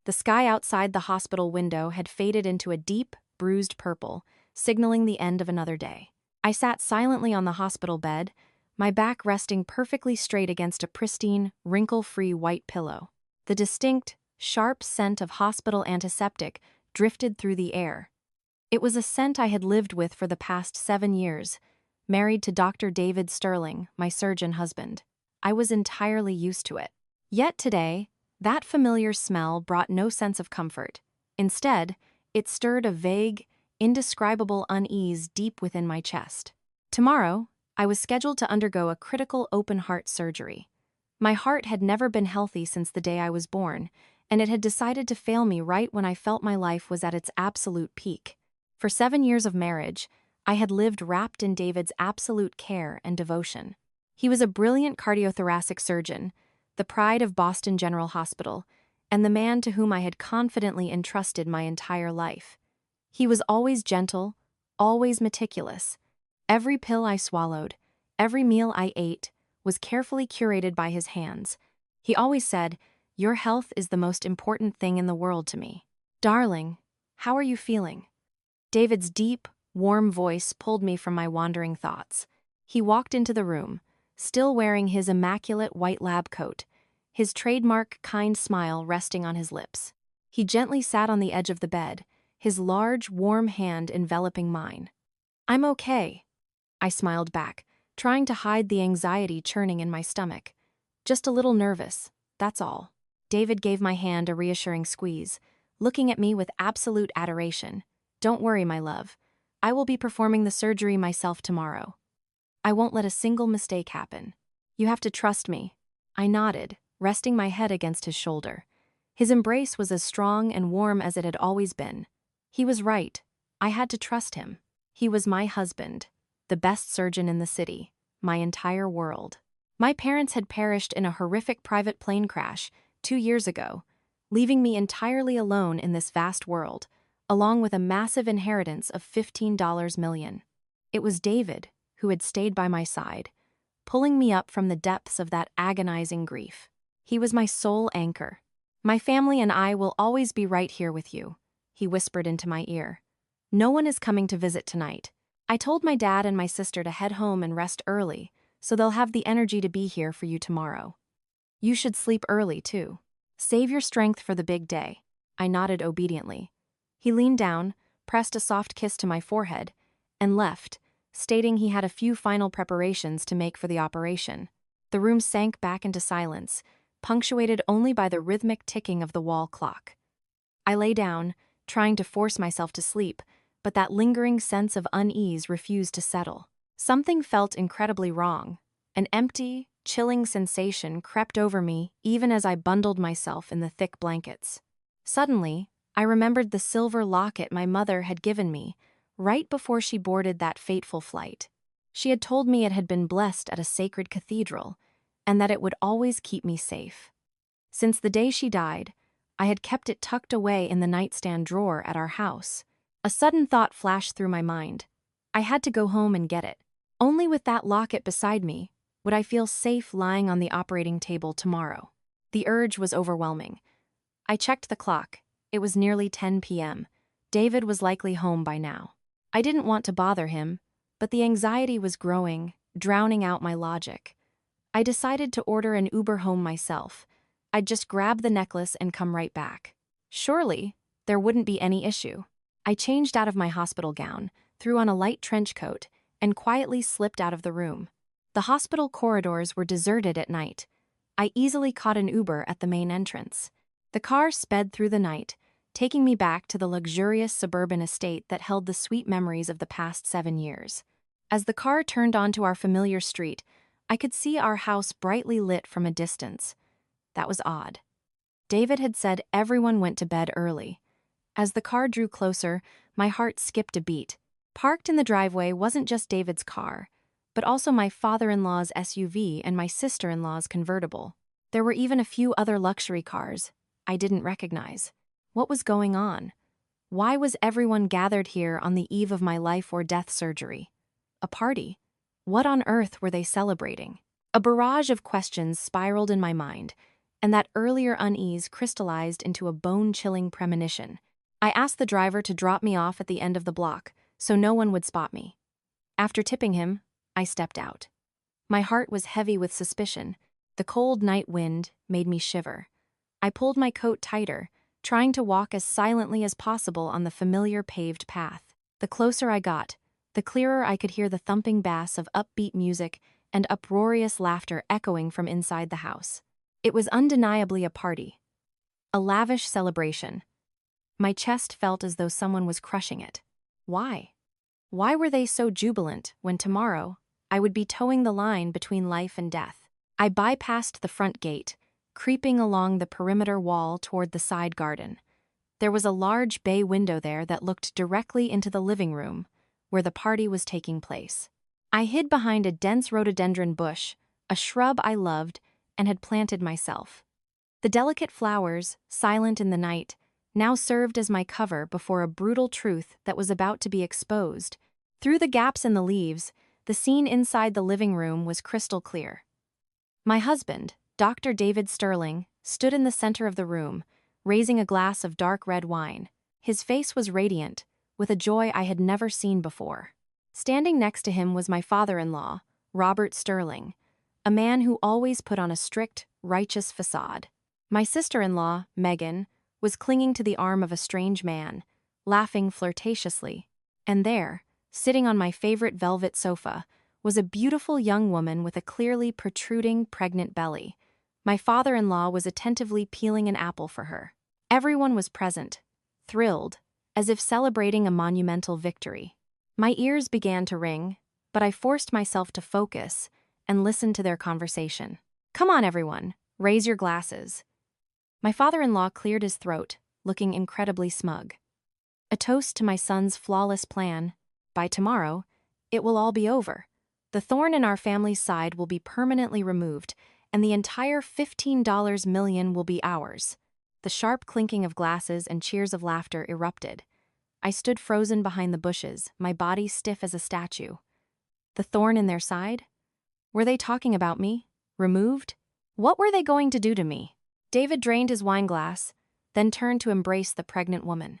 The sky outside the hospital window had faded into a deep, bruised purple, signaling the end of another day. I sat silently on the hospital bed, my back resting perfectly straight against a pristine, wrinkle-free white pillow. The distinct, sharp scent of hospital antiseptic drifted through the air. It was a scent I had lived with for the past 7 years, married to Dr. David Sterling, my surgeon husband. I was entirely used to it. Yet today, that familiar smell brought no sense of comfort. Instead, it stirred a vague, indescribable unease deep within my chest. Tomorrow, I was scheduled to undergo a critical open-heart surgery. My heart had never been healthy since the day I was born, and it had decided to fail me right when I felt my life was at its absolute peak. For 7 years of marriage, I had lived wrapped in David's absolute care and devotion. He was a brilliant cardiothoracic surgeon, the pride of Boston General Hospital, and the man to whom I had confidently entrusted my entire life. He was always gentle, always meticulous. Every pill I swallowed, every meal I ate, was carefully curated by his hands. He always said, "Your health is the most important thing in the world to me. Darling, how are you feeling?" David's deep, warm voice pulled me from my wandering thoughts. He walked into the room, still wearing his immaculate white lab coat, his trademark kind smile resting on his lips. He gently sat on the edge of the bed, his large, warm hand enveloping mine. "I'm okay," I smiled back, trying to hide the anxiety churning in my stomach. "Just a little nervous, that's all." David gave my hand a reassuring squeeze, looking at me with absolute adoration. "Don't worry, my love. I will be performing the surgery myself tomorrow. I won't let a single mistake happen. You have to trust me." I nodded, resting my head against his shoulder. His embrace was as strong and warm as it had always been. He was right. I had to trust him. He was my husband, the best surgeon in the city, my entire world. My parents had perished in a horrific private plane crash 2 years ago, leaving me entirely alone in this vast world, along with a massive inheritance of $15 million. It was David who had stayed by my side, pulling me up from the depths of that agonizing grief. He was my sole anchor. "My family and I will always be right here with you," he whispered into my ear. "No one is coming to visit tonight. I told my dad and my sister to head home and rest early, so they'll have the energy to be here for you tomorrow. You should sleep early, too. Save your strength for the big day." I nodded obediently. He leaned down, pressed a soft kiss to my forehead, and left, stating he had a few final preparations to make for the operation. The room sank back into silence, punctuated only by the rhythmic ticking of the wall clock. I lay down, trying to force myself to sleep, but that lingering sense of unease refused to settle. Something felt incredibly wrong. An empty, chilling sensation crept over me even as I bundled myself in the thick blankets. Suddenly, I remembered the silver locket my mother had given me right before she boarded that fateful flight. She had told me it had been blessed at a sacred cathedral, and that it would always keep me safe. Since the day she died, I had kept it tucked away in the nightstand drawer at our house. A sudden thought flashed through my mind. I had to go home and get it. Only with that locket beside me would I feel safe lying on the operating table tomorrow. The urge was overwhelming. I checked the clock. It was nearly 10 p.m. David was likely home by now. I didn't want to bother him, but the anxiety was growing, drowning out my logic. I decided to order an Uber home myself. I'd just grab the necklace and come right back. Surely, there wouldn't be any issue. I changed out of my hospital gown, threw on a light trench coat, and quietly slipped out of the room. The hospital corridors were deserted at night. I easily caught an Uber at the main entrance. The car sped through the night, taking me back to the luxurious suburban estate that held the sweet memories of the past 7 years. As the car turned onto our familiar street, I could see our house brightly lit from a distance. That was odd. David had said everyone went to bed early. As the car drew closer, my heart skipped a beat. Parked in the driveway wasn't just David's car, but also my father-in-law's SUV and my sister-in-law's convertible. There were even a few other luxury cars I didn't recognize. What was going on? Why was everyone gathered here on the eve of my life or death surgery? A party? What on earth were they celebrating? A barrage of questions spiraled in my mind, and that earlier unease crystallized into a bone-chilling premonition. I asked the driver to drop me off at the end of the block, so no one would spot me. After tipping him, I stepped out. My heart was heavy with suspicion. The cold night wind made me shiver. I pulled my coat tighter, trying to walk as silently as possible on the familiar paved path. The closer I got, the clearer I could hear the thumping bass of upbeat music and uproarious laughter echoing from inside the house. It was undeniably a party, a lavish celebration. My chest felt as though someone was crushing it. Why? Why were they so jubilant when tomorrow I would be towing the line between life and death? I bypassed the front gate, creeping along the perimeter wall toward the side garden. There was a large bay window there that looked directly into the living room, where the party was taking place. I hid behind a dense rhododendron bush, a shrub I loved and had planted myself. The delicate flowers, silent in the night, now served as my cover before a brutal truth that was about to be exposed. Through the gaps in the leaves, the scene inside the living room was crystal clear. My husband, Dr. David Sterling, stood in the center of the room, raising a glass of dark red wine. His face was radiant, with a joy I had never seen before. Standing next to him was my father-in-law, Robert Sterling, a man who always put on a strict, righteous facade. My sister-in-law, Megan, was clinging to the arm of a strange man, laughing flirtatiously. And there, sitting on my favorite velvet sofa, was a beautiful young woman with a clearly protruding pregnant belly. My father-in-law was attentively peeling an apple for her. Everyone was present, thrilled, as if celebrating a monumental victory. My ears began to ring, but I forced myself to focus and listen to their conversation. "Come on, everyone, raise your glasses." My father-in-law cleared his throat, looking incredibly smug. "A toast to my son's flawless plan. By tomorrow, it will all be over. The thorn in our family's side will be permanently removed, and the entire $15 million will be ours." The sharp clinking of glasses and cheers of laughter erupted. I stood frozen behind the bushes, my body stiff as a statue. The thorn in their side? Were they talking about me? Removed? What were they going to do to me? David drained his wineglass, then turned to embrace the pregnant woman.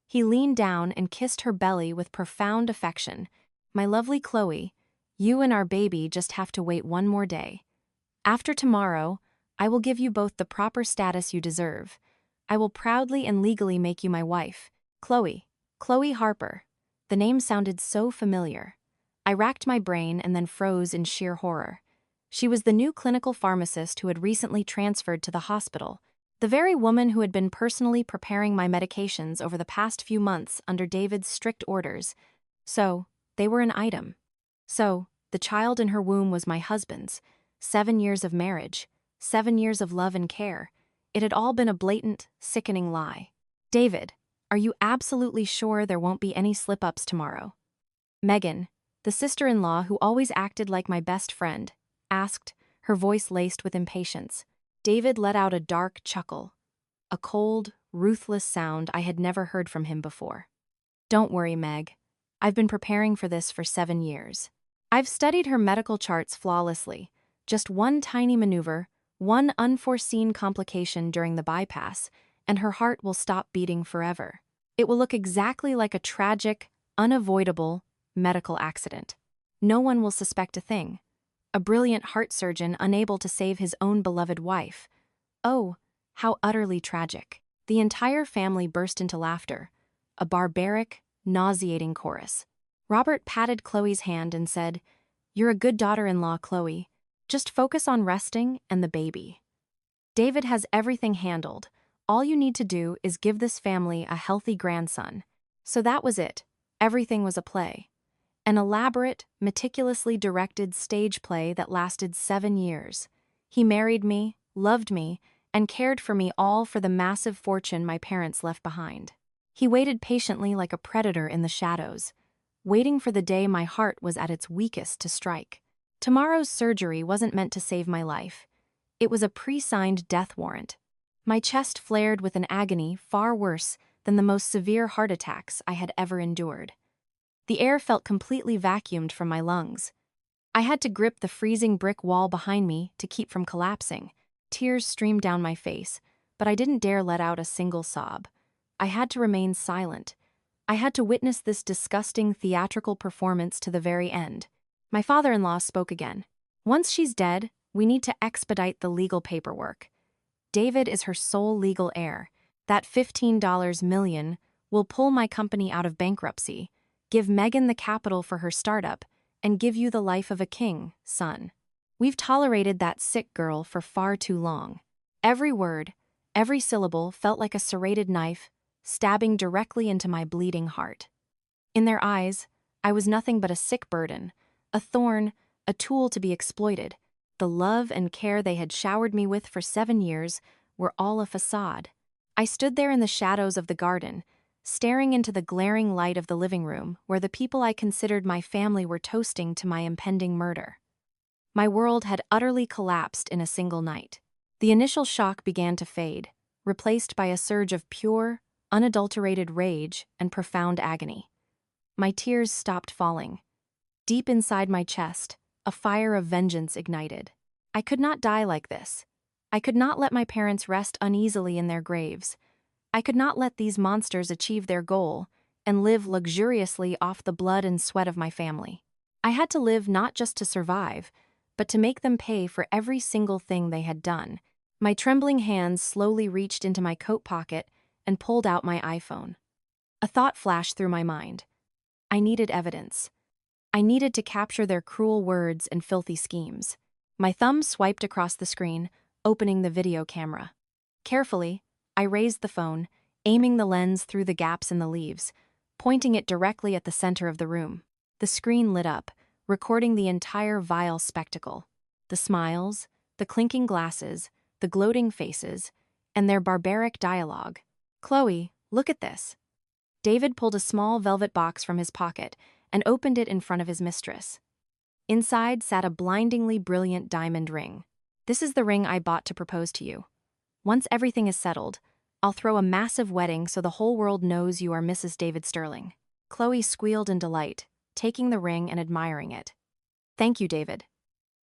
He leaned down and kissed her belly with profound affection. "My lovely Chloe, you and our baby just have to wait one more day. After tomorrow, I will give you both the proper status you deserve. I will proudly and legally make you my wife. Chloe Harper." The name sounded so familiar. I racked my brain and then froze in sheer horror. She was the new clinical pharmacist who had recently transferred to the hospital, the very woman who had been personally preparing my medications over the past few months under David's strict orders. So, they were an item. So, the child in her womb was my husband's. 7 years of marriage, 7 years of love and care. It had all been a blatant, sickening lie. "David, are you absolutely sure there won't be any slip-ups tomorrow?" Megan, the sister-in-law who always acted like my best friend, asked, her voice laced with impatience. David let out a dark chuckle, a cold, ruthless sound I had never heard from him before. "Don't worry, Meg. I've been preparing for this for 7 years. I've studied her medical charts flawlessly. Just one tiny maneuver, one unforeseen complication during the bypass, and her heart will stop beating forever. It will look exactly like a tragic, unavoidable medical accident. No one will suspect a thing. A brilliant heart surgeon unable to save his own beloved wife. Oh, how utterly tragic." The entire family burst into laughter, a barbaric, nauseating chorus. Robert patted Chloe's hand and said, "You're a good daughter-in-law, Chloe. Just focus on resting and the baby. David has everything handled. All you need to do is give this family a healthy grandson." So that was it. Everything was a play. An elaborate, meticulously directed stage play that lasted 7 years. He married me, loved me, and cared for me, all for the massive fortune my parents left behind. He waited patiently like a predator in the shadows, waiting for the day my heart was at its weakest to strike. Tomorrow's surgery wasn't meant to save my life. It was a pre-signed death warrant. My chest flared with an agony far worse than the most severe heart attacks I had ever endured. The air felt completely vacuumed from my lungs. I had to grip the freezing brick wall behind me to keep from collapsing. Tears streamed down my face, but I didn't dare let out a single sob. I had to remain silent. I had to witness this disgusting theatrical performance to the very end. My father-in-law spoke again. Once she's dead, we need to expedite the legal paperwork. David is her sole legal heir. That $15 million will pull my company out of bankruptcy, give Megan the capital for her startup, and give you the life of a king, son. We've tolerated that sick girl for far too long. Every word, every syllable felt like a serrated knife, stabbing directly into my bleeding heart. In their eyes, I was nothing but a sick burden, a thorn, a tool to be exploited. The love and care they had showered me with for 7 years were all a facade. I stood there in the shadows of the garden, staring into the glaring light of the living room where the people I considered my family were toasting to my impending murder. My world had utterly collapsed in a single night. The initial shock began to fade, replaced by a surge of pure, unadulterated rage and profound agony. My tears stopped falling. Deep inside my chest, a fire of vengeance ignited. I could not die like this. I could not let my parents rest uneasily in their graves. I could not let these monsters achieve their goal and live luxuriously off the blood and sweat of my family. I had to live not just to survive, but to make them pay for every single thing they had done. My trembling hands slowly reached into my coat pocket and pulled out my iPhone. A thought flashed through my mind. I needed evidence. I needed to capture their cruel words and filthy schemes. My thumb swiped across the screen, opening the video camera. Carefully, I raised the phone, aiming the lens through the gaps in the leaves, pointing it directly at the center of the room. The screen lit up, recording the entire vile spectacle. The smiles, the clinking glasses, the gloating faces, and their barbaric dialogue. "Chloe, look at this." David pulled a small velvet box from his pocket and opened it in front of his mistress. Inside sat a blindingly brilliant diamond ring. "This is the ring I bought to propose to you. Once everything is settled, I'll throw a massive wedding so the whole world knows you are Mrs. David Sterling." Chloe squealed in delight, taking the ring and admiring it. "Thank you, David.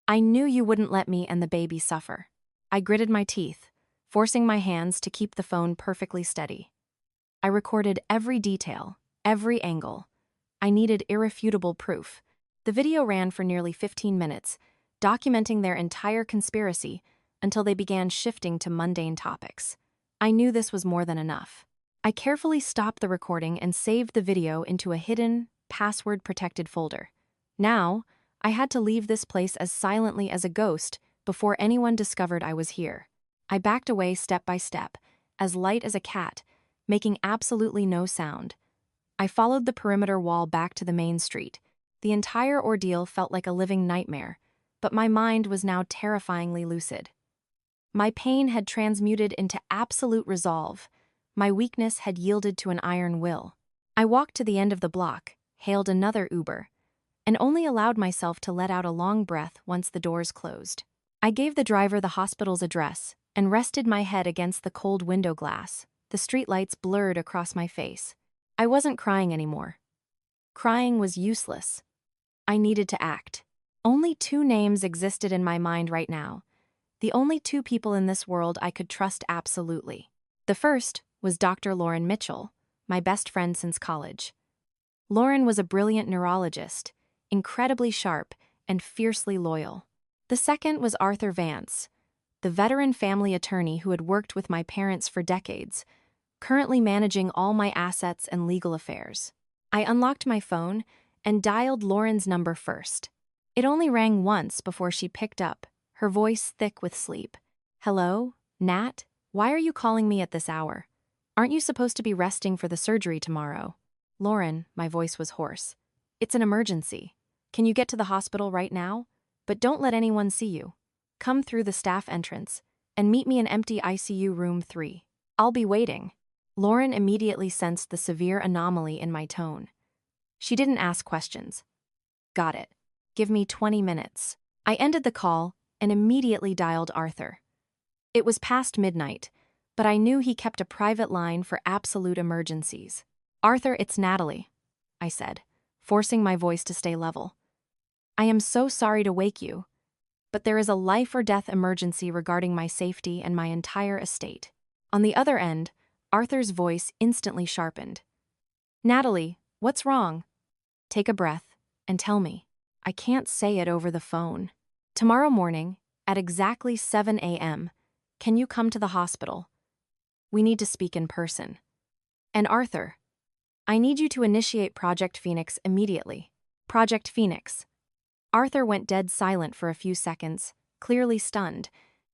I knew you wouldn't let me and the baby suffer." I gritted my teeth, forcing my hands to keep the phone perfectly steady. I recorded every detail, every angle. I needed irrefutable proof. The video ran for nearly 15 minutes, documenting their entire conspiracy until they began shifting to mundane topics. I knew this was more than enough. I carefully stopped the recording and saved the video into a hidden, password-protected folder. Now, I had to leave this place as silently as a ghost before anyone discovered I was here. I backed away step by step, as light as a cat, making absolutely no sound. I followed the perimeter wall back to the main street. The entire ordeal felt like a living nightmare, but my mind was now terrifyingly lucid. My pain had transmuted into absolute resolve. My weakness had yielded to an iron will. I walked to the end of the block, hailed another Uber, and only allowed myself to let out a long breath once the doors closed. I gave the driver the hospital's address and rested my head against the cold window glass. The streetlights blurred across my face. I wasn't crying anymore. Crying was useless. I needed to act. Only 2 names existed in my mind right now. The only 2 people in this world I could trust absolutely. The first was Dr. Lauren Mitchell, my best friend since college. Lauren was a brilliant neurologist, incredibly sharp and fiercely loyal. The second was Arthur Vance, the veteran family attorney who had worked with my parents for decades, currently managing all my assets and legal affairs. I unlocked my phone and dialed Lauren's number first. It only rang once before she picked up, her voice thick with sleep. "Hello, Nat? Why are you calling me at this hour? Aren't you supposed to be resting for the surgery tomorrow?" "Lauren," my voice was hoarse. "It's an emergency. Can you get to the hospital right now? But don't let anyone see you. Come through the staff entrance and meet me in empty ICU room 3. I'll be waiting." Lauren immediately sensed the severe anomaly in my tone. She didn't ask questions. "Got it. Give me 20 minutes. I ended the call and immediately dialed Arthur. It was past midnight, but I knew he kept a private line for absolute emergencies. "Arthur, it's Natalie," I said, forcing my voice to stay level. "I am so sorry to wake you. but there is a life-or-death emergency regarding my safety and my entire estate. On the other end, Arthur's voice instantly sharpened. Natalie, what's wrong? Take a breath and tell me. I can't say it over the phone. Tomorrow morning, at exactly 7 a.m., can you come to the hospital? We need to speak in person. And Arthur, I need you to initiate Project Phoenix immediately. Project Phoenix. Arthur went dead silent for a few seconds, clearly stunned.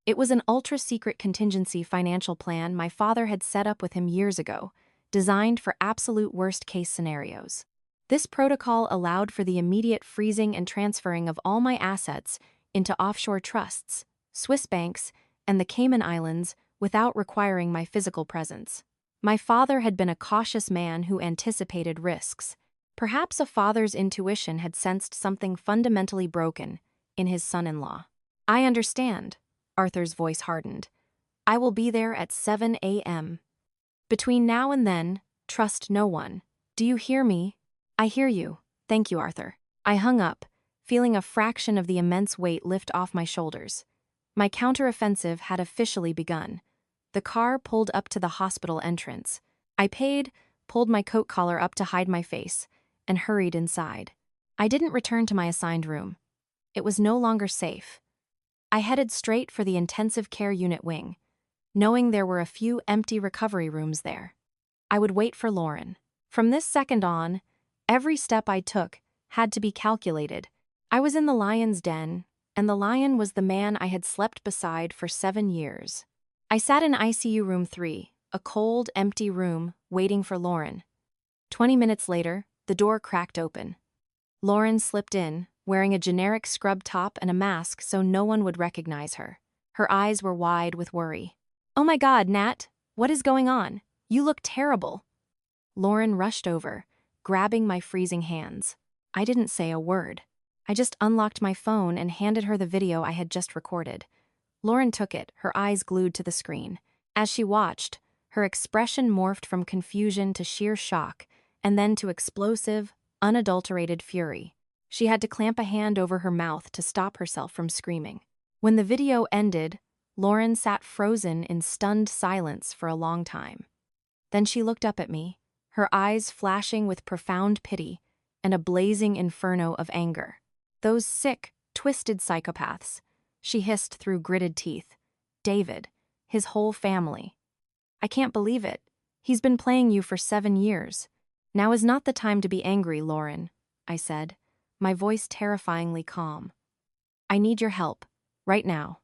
It was an ultra-secret contingency financial plan my father had set up with him years ago, designed for absolute worst-case scenarios. This protocol allowed for the immediate freezing and transferring of all my assets into offshore trusts, Swiss banks, and the Cayman Islands without requiring my physical presence. My father had been a cautious man who anticipated risks. Perhaps a father's intuition had sensed something fundamentally broken in his son-in-law. I understand, Arthur's voice hardened. I will be there at 7 a.m. Between now and then, trust no one. Do you hear me? I hear you. Thank you, Arthur. I hung up, feeling a fraction of the immense weight lift off my shoulders. My counteroffensive had officially begun. The car pulled up to the hospital entrance. I paid, pulled my coat collar up to hide my face, and hurried inside. I didn't return to my assigned room. It was no longer safe. I headed straight for the intensive care unit wing, knowing there were a few empty recovery rooms there. I would wait for Lauren. From this second on, every step I took had to be calculated. I was in the lion's den, and the lion was the man I had slept beside for 7 years. I sat in ICU room 3, a cold, empty room, waiting for Lauren. 20 minutes later, the door cracked open. Lauren slipped in, wearing a generic scrub top and a mask so no one would recognize her. Her eyes were wide with worry. "Oh my God, Nat, what is going on? You look terrible." Lauren rushed over, grabbing my freezing hands. I didn't say a word. I just unlocked my phone and handed her the video I had just recorded. Lauren took it, her eyes glued to the screen. As she watched, her expression morphed from confusion to sheer shock, and then to explosive, unadulterated fury. She had to clamp a hand over her mouth to stop herself from screaming. When the video ended, Lauren sat frozen in stunned silence for a long time. Then she looked up at me, her eyes flashing with profound pity and a blazing inferno of anger. "Those sick, twisted psychopaths," she hissed through gritted teeth. "David, his whole family. I can't believe it. He's been playing you for 7 years. Now is not the time to be angry, Lauren," I said, my voice terrifyingly calm. "I need your help, right now.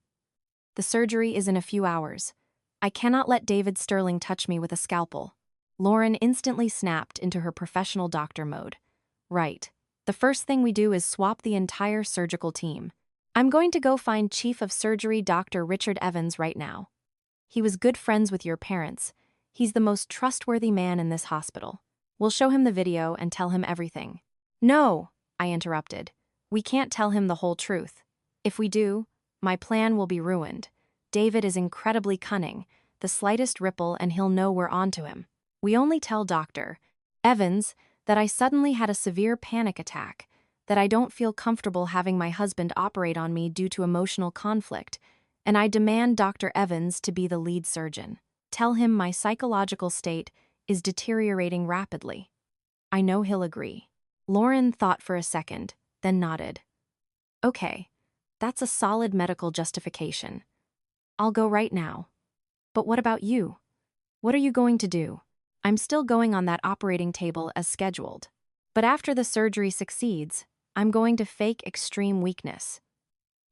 The surgery is in a few hours. I cannot let David Sterling touch me with a scalpel." Lauren instantly snapped into her professional doctor mode. "Right. The first thing we do is swap the entire surgical team. I'm going to go find Chief of Surgery Dr. Richard Evans right now. He was good friends with your parents. He's the most trustworthy man in this hospital. We'll show him the video and tell him everything." "No," I interrupted. "We can't tell him the whole truth. If we do, my plan will be ruined. David is incredibly cunning. The slightest ripple and he'll know we're onto him. We only tell Dr. Evans that I suddenly had a severe panic attack, that I don't feel comfortable having my husband operate on me due to emotional conflict, and I demand Dr. Evans to be the lead surgeon. Tell him my psychological state is deteriorating rapidly. I know he'll agree." Lauren thought for a second, then nodded. "Okay, that's a solid medical justification. I'll go right now. But what about you? What are you going to do?" "I'm still going on that operating table as scheduled. But after the surgery succeeds, I'm going to fake extreme weakness.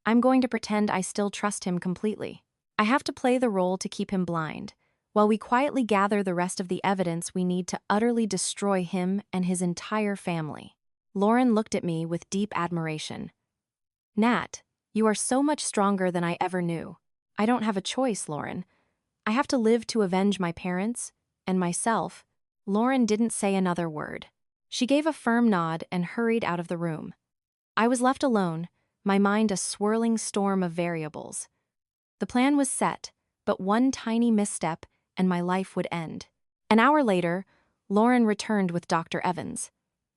I'm going to pretend I still trust him completely. I have to play the role to keep him blind, while we quietly gather the rest of the evidence we need to utterly destroy him and his entire family." Lauren looked at me with deep admiration. "Nat, you are so much stronger than I ever knew." "I don't have a choice, Lauren. I have to live to avenge my parents and myself." Lauren didn't say another word. She gave a firm nod and hurried out of the room. I was left alone, my mind a swirling storm of variables. The plan was set, but one tiny misstep and my life would end. An hour later, Lauren returned with Dr. Evans.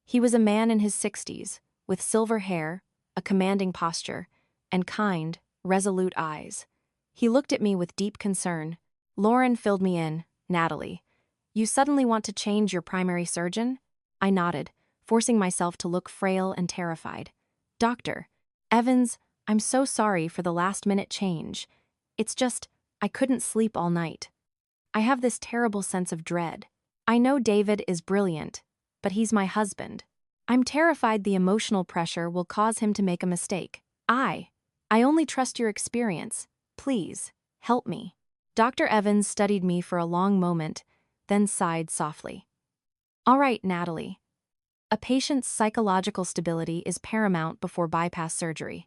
He was a man in his 60s, with silver hair, a commanding posture, and kind, resolute eyes. He looked at me with deep concern. Lauren filled me in. Natalie, you suddenly want to change your primary surgeon? I nodded, forcing myself to look frail and terrified. Doctor, Evans, I'm so sorry for the last-minute change. It's just, I couldn't sleep all night. I have this terrible sense of dread. I know David is brilliant, but he's my husband. I'm terrified the emotional pressure will cause him to make a mistake. I only trust your experience. Please, help me. Dr. Evans studied me for a long moment, then sighed softly. All right, Natalie. A patient's psychological stability is paramount before bypass surgery.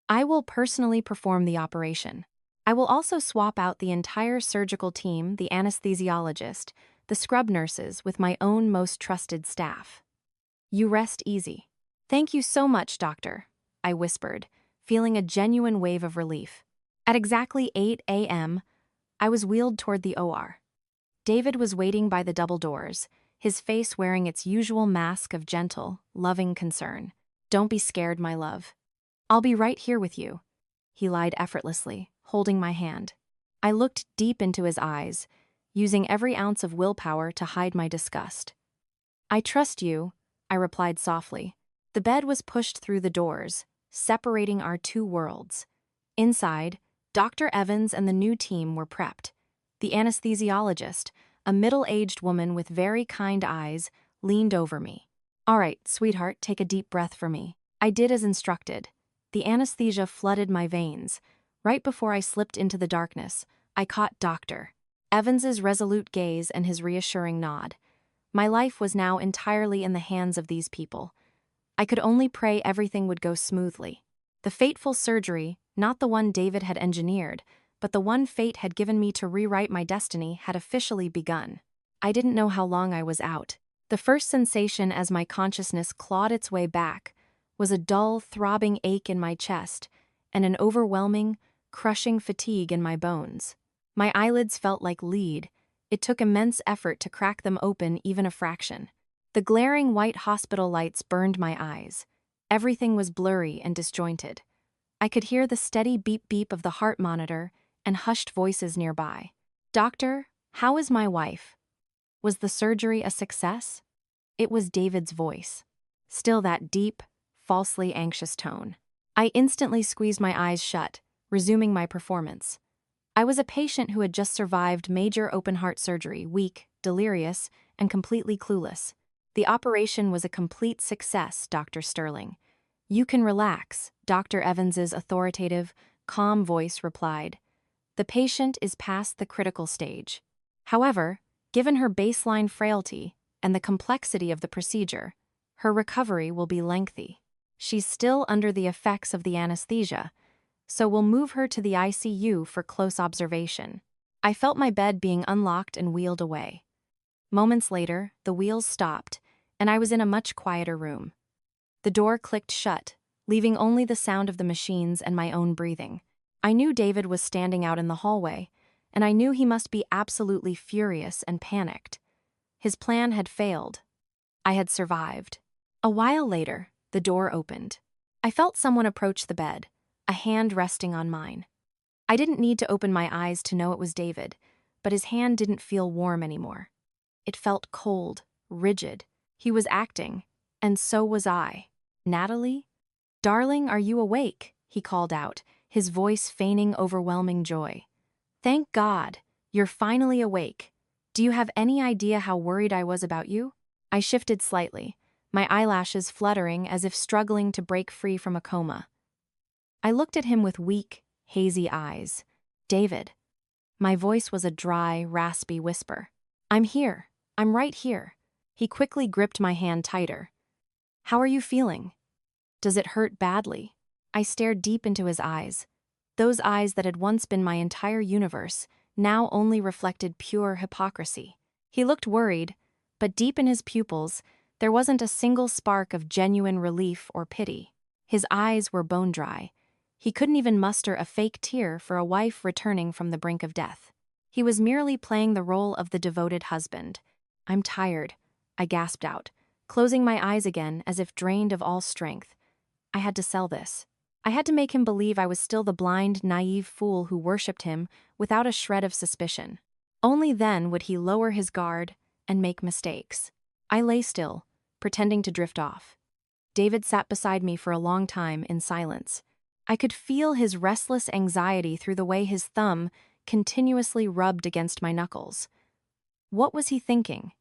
I will personally perform the operation. I will also swap out the entire surgical team, the anesthesiologist, the scrub nurses, with my own most trusted staff. You rest easy. Thank you so much, doctor, I whispered, feeling a genuine wave of relief. At exactly 8 a.m., I was wheeled toward the OR. David was waiting by the double doors, his face wearing its usual mask of gentle, loving concern. Don't be scared, my love. I'll be right here with you. He lied effortlessly, holding my hand. I looked deep into his eyes, using every ounce of willpower to hide my disgust. I trust you, I replied softly. The bed was pushed through the doors, separating our two worlds. Inside, Dr. Evans and the new team were prepped. The anesthesiologist, a middle-aged woman with very kind eyes, leaned over me. All right, sweetheart, take a deep breath for me. I did as instructed. The anesthesia flooded my veins. Right before I slipped into the darkness, I caught Dr. Evans's resolute gaze and his reassuring nod. My life was now entirely in the hands of these people. I could only pray everything would go smoothly. The fateful surgery, not the one David had engineered, but the one fate had given me to rewrite my destiny, had officially begun. I didn't know how long I was out. The first sensation as my consciousness clawed its way back was a dull, throbbing ache in my chest and an overwhelming, crushing fatigue in my bones. My eyelids felt like lead. It took immense effort to crack them open even a fraction. The glaring white hospital lights burned my eyes. Everything was blurry and disjointed. I could hear the steady beep-beep of the heart monitor and hushed voices nearby. Doctor, how is my wife? Was the surgery a success? It was David's voice. Still that deep, falsely anxious tone. I instantly squeezed my eyes shut, resuming my performance. I was a patient who had just survived major open-heart surgery, weak, delirious, and completely clueless. The operation was a complete success, Dr. Sterling. You can relax, Dr. Evans's authoritative, calm voice replied. The patient is past the critical stage. However, given her baseline frailty and the complexity of the procedure, her recovery will be lengthy. She's still under the effects of the anesthesia, so we'll move her to the ICU for close observation. I felt my bed being unlocked and wheeled away. Moments later, the wheels stopped, and I was in a much quieter room. The door clicked shut, leaving only the sound of the machines and my own breathing. I knew David was standing out in the hallway, and I knew he must be absolutely furious and panicked. His plan had failed. I had survived. A while later, the door opened. I felt someone approach the bed, a hand resting on mine. I didn't need to open my eyes to know it was David, but his hand didn't feel warm anymore. It felt cold, rigid. He was acting, and so was I. Natalie? Darling, are you awake? He called out, his voice feigning overwhelming joy. Thank God, you're finally awake. Do you have any idea how worried I was about you? I shifted slightly, my eyelashes fluttering as if struggling to break free from a coma. I looked at him with weak, hazy eyes. David. My voice was a dry, raspy whisper. I'm here. I'm right here. He quickly gripped my hand tighter. How are you feeling? Does it hurt badly? I stared deep into his eyes. Those eyes that had once been my entire universe, now only reflected pure hypocrisy. He looked worried, but deep in his pupils, there wasn't a single spark of genuine relief or pity. His eyes were bone dry. He couldn't even muster a fake tear for a wife returning from the brink of death. He was merely playing the role of the devoted husband. I'm tired, I gasped out, closing my eyes again as if drained of all strength. I had to sell this. I had to make him believe I was still the blind, naive fool who worshipped him without a shred of suspicion. Only then would he lower his guard and make mistakes. I lay still, pretending to drift off. David sat beside me for a long time in silence. I could feel his restless anxiety through the way his thumb continuously rubbed against my knuckles. What was he thinking?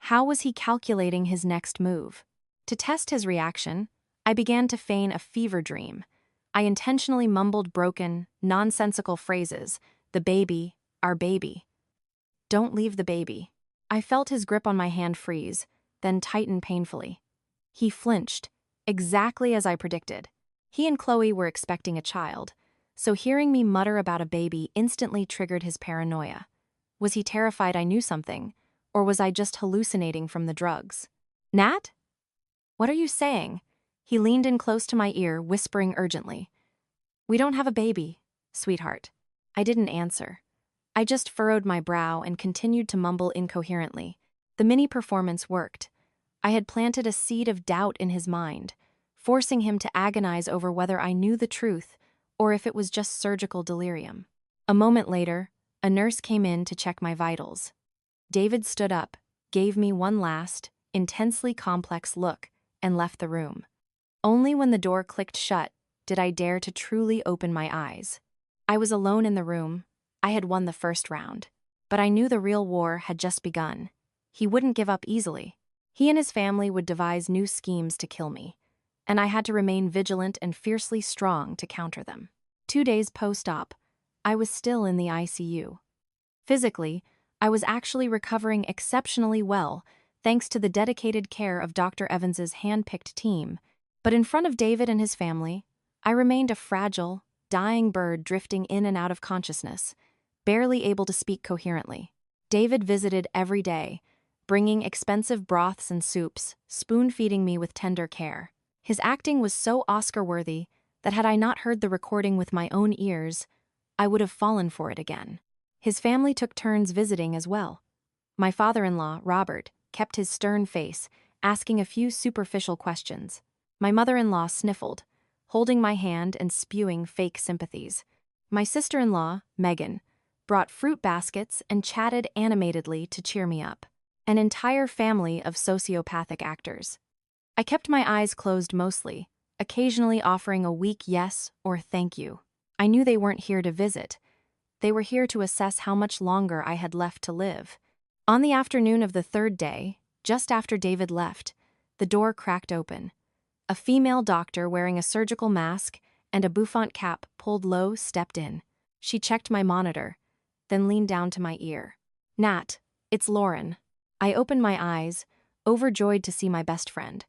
How was he calculating his next move? To test his reaction, I began to feign a fever dream. I intentionally mumbled broken, nonsensical phrases. The baby, our baby. Don't leave the baby. I felt his grip on my hand freeze, then tighten painfully. He flinched, exactly as I predicted. He and Chloe were expecting a child, so hearing me mutter about a baby instantly triggered his paranoia. Was he terrified I knew something, or was I just hallucinating from the drugs? Nat? What are you saying? He leaned in close to my ear, whispering urgently. We don't have a baby, sweetheart. I didn't answer. I just furrowed my brow and continued to mumble incoherently. The mini performance worked. I had planted a seed of doubt in his mind, forcing him to agonize over whether I knew the truth or if it was just surgical delirium. A moment later, a nurse came in to check my vitals. David stood up, gave me one last, intensely complex look, and left the room. Only when the door clicked shut did I dare to truly open my eyes. I was alone in the room. I had won the first round. But I knew the real war had just begun. He wouldn't give up easily. He and his family would devise new schemes to kill me, and I had to remain vigilant and fiercely strong to counter them. 2 days post-op, I was still in the ICU. Physically, I was actually recovering exceptionally well, thanks to the dedicated care of Dr. Evans's hand-picked team. But in front of David and his family, I remained a fragile, dying bird drifting in and out of consciousness, barely able to speak coherently. David visited every day, bringing expensive broths and soups, spoon-feeding me with tender care. His acting was so Oscar-worthy that had I not heard the recording with my own ears, I would have fallen for it again. His family took turns visiting as well. My father-in-law, Robert, kept his stern face, asking a few superficial questions. My mother-in-law sniffled, holding my hand and spewing fake sympathies. My sister-in-law, Megan, brought fruit baskets and chatted animatedly to cheer me up. An entire family of sociopathic actors. I kept my eyes closed mostly, occasionally offering a weak yes or thank you. I knew they weren't here to visit. They were here to assess how much longer I had left to live. On the afternoon of the third day, just after David left, the door cracked open. A female doctor wearing a surgical mask and a bouffant cap pulled low stepped in. She checked my monitor, then leaned down to my ear. Nat, it's Lauren. I opened my eyes, overjoyed to see my best friend.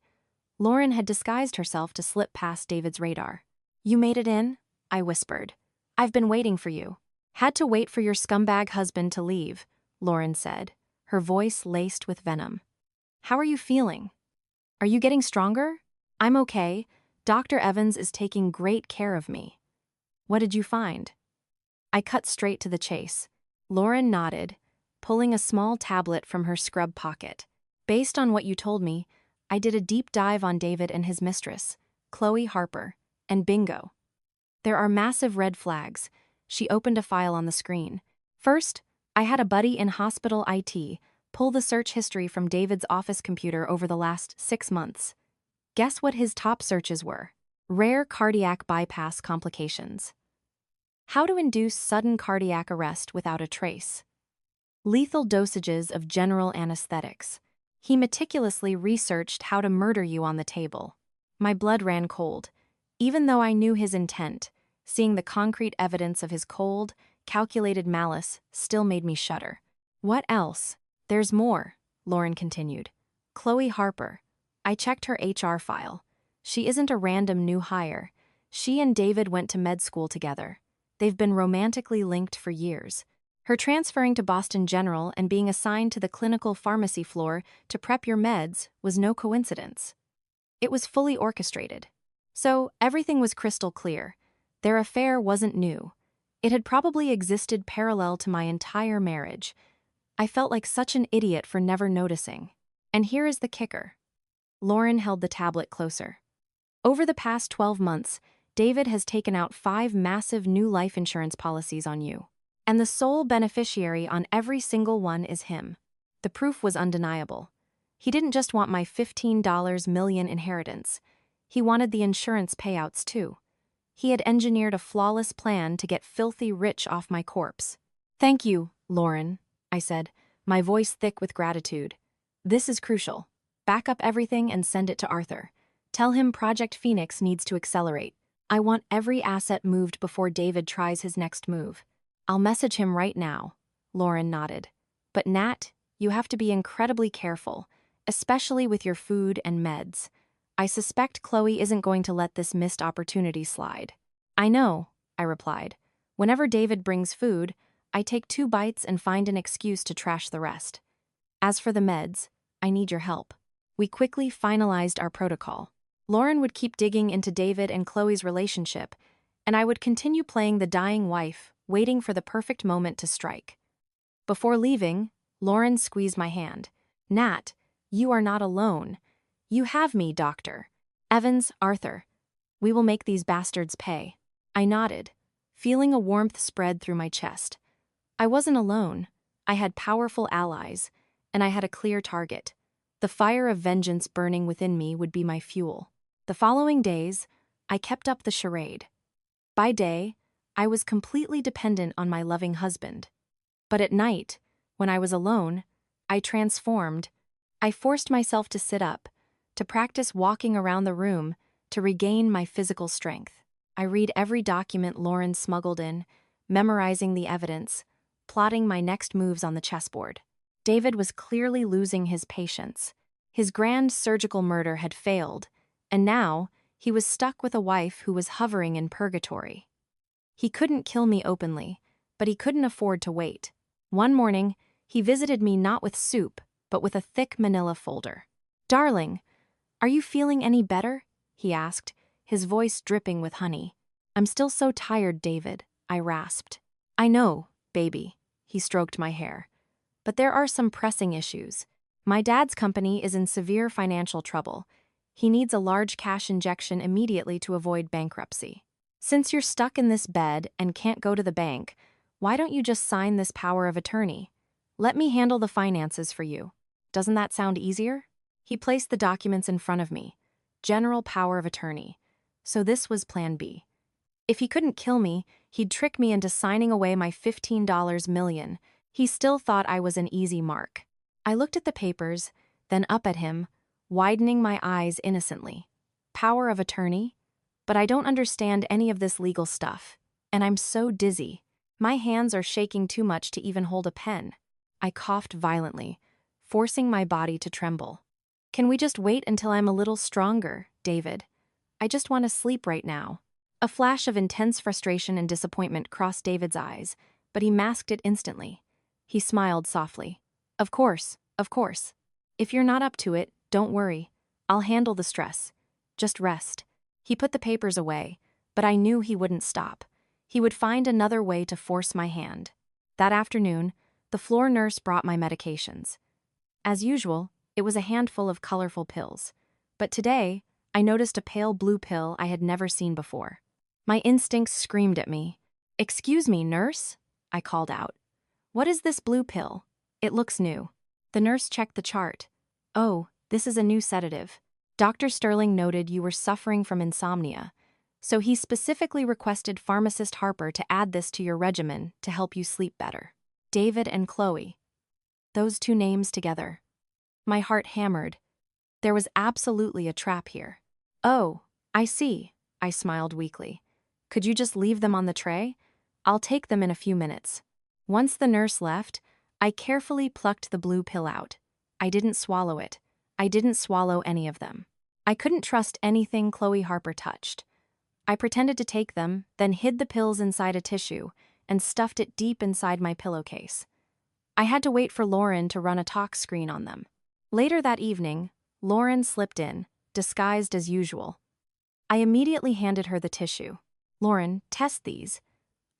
Lauren had disguised herself to slip past David's radar. You made it in? I whispered. I've been waiting for you. Had to wait for your scumbag husband to leave, Lauren said, her voice laced with venom. How are you feeling? Are you getting stronger? I'm okay. Dr. Evans is taking great care of me. What did you find? I cut straight to the chase. Lauren nodded, pulling a small tablet from her scrub pocket. Based on what you told me, I did a deep dive on David and his mistress, Chloe Harper, and bingo. There are massive red flags. She opened a file on the screen. First, I had a buddy in hospital IT pull the search history from David's office computer over the last 6 months. Guess what his top searches were? Rare cardiac bypass complications. How to induce sudden cardiac arrest without a trace. Lethal dosages of general anesthetics. He meticulously researched how to murder you on the table. My blood ran cold. Even though I knew his intent, seeing the concrete evidence of his cold, calculated malice still made me shudder. What else? There's more, Lauren continued. Chloe Harper. I checked her HR file. She isn't a random new hire. She and David went to med school together. They've been romantically linked for years. Her transferring to Boston General and being assigned to the clinical pharmacy floor to prep your meds was no coincidence. It was fully orchestrated. So everything was crystal clear. Their affair wasn't new. It had probably existed parallel to my entire marriage. I felt like such an idiot for never noticing. And here is the kicker. Lauren held the tablet closer. Over the past 12 months, David has taken out 5 massive new life insurance policies on you. And the sole beneficiary on every single one is him. The proof was undeniable. He didn't just want my $15 million inheritance. He wanted the insurance payouts too. He had engineered a flawless plan to get filthy rich off my corpse. "Thank you, Lauren," I said, my voice thick with gratitude. "This is crucial. Back up everything and send it to Arthur. Tell him Project Phoenix needs to accelerate. I want every asset moved before David tries his next move." "I'll message him right now," Lauren nodded. "But Nat, you have to be incredibly careful, especially with your food and meds. I suspect Chloe isn't going to let this missed opportunity slide." "I know," I replied. "Whenever David brings food, I take 2 bites and find an excuse to trash the rest. As for the meds, I need your help." We quickly finalized our protocol. Lauren would keep digging into David and Chloe's relationship, and I would continue playing the dying wife, waiting for the perfect moment to strike. Before leaving, Lauren squeezed my hand. "Nat, you are not alone. You have me, Doctor. Evans, Arthur. We will make these bastards pay." I nodded, feeling a warmth spread through my chest. I wasn't alone. I had powerful allies, and I had a clear target. The fire of vengeance burning within me would be my fuel. The following days, I kept up the charade. By day, I was completely dependent on my loving husband. But at night, when I was alone, I transformed. I forced myself to sit up, to practice walking around the room, to regain my physical strength. I read every document Lauren smuggled in, memorizing the evidence, plotting my next moves on the chessboard. David was clearly losing his patience. His grand surgical murder had failed, and now he was stuck with a wife who was hovering in purgatory. He couldn't kill me openly, but he couldn't afford to wait. One morning, he visited me not with soup, but with a thick manila folder. "Darling, are you feeling any better?" he asked, his voice dripping with honey. "I'm still so tired, David," I rasped. "I know, baby," he stroked my hair. "But there are some pressing issues. My dad's company is in severe financial trouble. He needs a large cash injection immediately to avoid bankruptcy. Since you're stuck in this bed and can't go to the bank, why don't you just sign this power of attorney? Let me handle the finances for you. Doesn't that sound easier?" He placed the documents in front of me. General power of attorney. So this was plan B. If he couldn't kill me, he'd trick me into signing away my $15 million. He still thought I was an easy mark. I looked at the papers, then up at him, widening my eyes innocently. Power of attorney? But I don't understand any of this legal stuff. And I'm so dizzy. My hands are shaking too much to even hold a pen. I coughed violently, forcing my body to tremble. "Can we just wait until I'm a little stronger, David? I just want to sleep right now." A flash of intense frustration and disappointment crossed David's eyes, but he masked it instantly. He smiled softly. Of course. If you're not up to it, don't worry. I'll handle the stress. Just rest." He put the papers away, but I knew he wouldn't stop. He would find another way to force my hand. That afternoon, the floor nurse brought my medications. As usual, it was a handful of colorful pills. But today, I noticed a pale blue pill I had never seen before. My instincts screamed at me. "Excuse me, nurse?" I called out. "What is this blue pill? It looks new." The nurse checked the chart. "Oh, this is a new sedative. Dr. Sterling noted you were suffering from insomnia, so he specifically requested pharmacist Harper to add this to your regimen to help you sleep better." David and Chloe. Those 2 names together. My heart hammered. There was absolutely a trap here. "Oh, I see," I smiled weakly. "Could you just leave them on the tray? I'll take them in a few minutes." Once the nurse left, I carefully plucked the blue pill out. I didn't swallow it. I didn't swallow any of them. I couldn't trust anything Chloe Harper touched. I pretended to take them, then hid the pills inside a tissue and stuffed it deep inside my pillowcase. I had to wait for Lauren to run a talk screen on them. Later that evening, Lauren slipped in, disguised as usual. I immediately handed her the tissue. "Lauren, test these.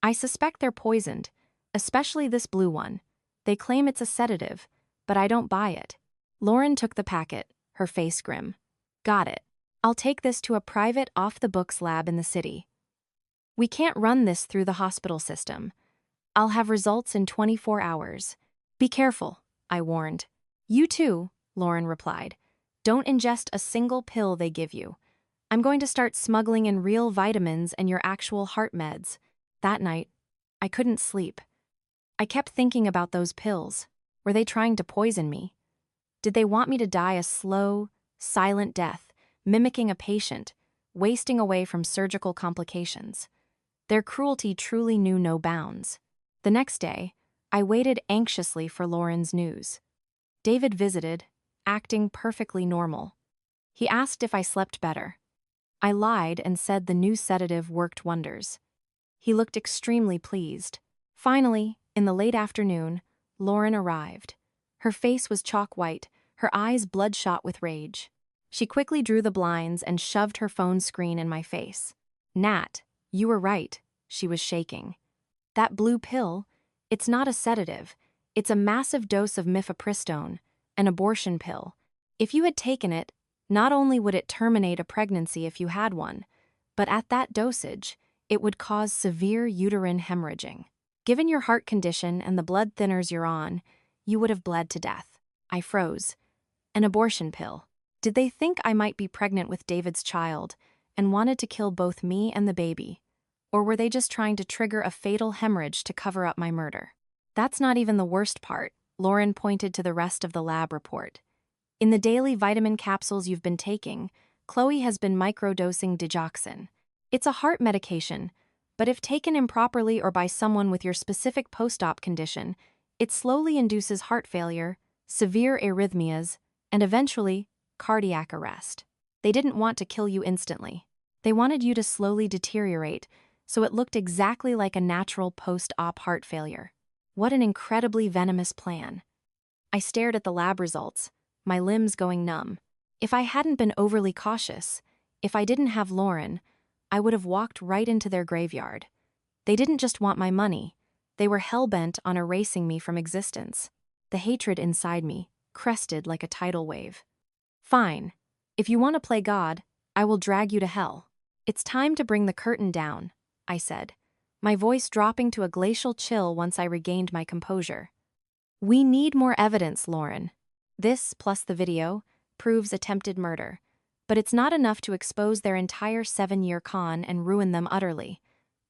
I suspect they're poisoned, especially this blue one. They claim it's a sedative, but I don't buy it." Lauren took the packet, her face grim. "Got it. I'll take this to a private off-the-books lab in the city. We can't run this through the hospital system. I'll have results in 24 hours. Be careful, I warned. You too, Lauren replied. Don't ingest a single pill they give you. I'm going to start smuggling in real vitamins and your actual heart meds. That night, I couldn't sleep. I kept thinking about those pills. Were they trying to poison me? Did they want me to die a slow, silent death, mimicking a patient, wasting away from surgical complications? Their cruelty truly knew no bounds. The next day, I waited anxiously for Lauren's news. David visited, acting perfectly normal. He asked if I slept better. I lied and said the new sedative worked wonders. He looked extremely pleased. Finally, in the late afternoon, Lauren arrived. Her face was chalk white, her eyes bloodshot with rage. She quickly drew the blinds and shoved her phone screen in my face. Nat, you were right, she was shaking. That blue pill, it's not a sedative. It's a massive dose of mifepristone, an abortion pill. If you had taken it, not only would it terminate a pregnancy if you had one, but at that dosage, it would cause severe uterine hemorrhaging. Given your heart condition and the blood thinners you're on, you would have bled to death. I froze. An abortion pill. Did they think I might be pregnant with David's child and wanted to kill both me and the baby? Or were they just trying to trigger a fatal hemorrhage to cover up my murder? That's not even the worst part. Lauren pointed to the rest of the lab report. In the daily vitamin capsules you've been taking, Chloe has been microdosing digoxin. It's a heart medication, but if taken improperly or by someone with your specific post-op condition, it slowly induces heart failure, severe arrhythmias, and eventually, cardiac arrest. They didn't want to kill you instantly. They wanted you to slowly deteriorate, so it looked exactly like a natural post-op heart failure. What an incredibly venomous plan. I stared at the lab results, my limbs going numb. If I hadn't been overly cautious, if I didn't have Lauren, I would have walked right into their graveyard. They didn't just want my money, they were hell-bent on erasing me from existence. The hatred inside me crested like a tidal wave. Fine. If you want to play God, I will drag you to hell. It's time to bring the curtain down, I said, my voice dropping to a glacial chill once I regained my composure. We need more evidence, Lauren. This, plus the video, proves attempted murder. But it's not enough to expose their entire 7-year con and ruin them utterly.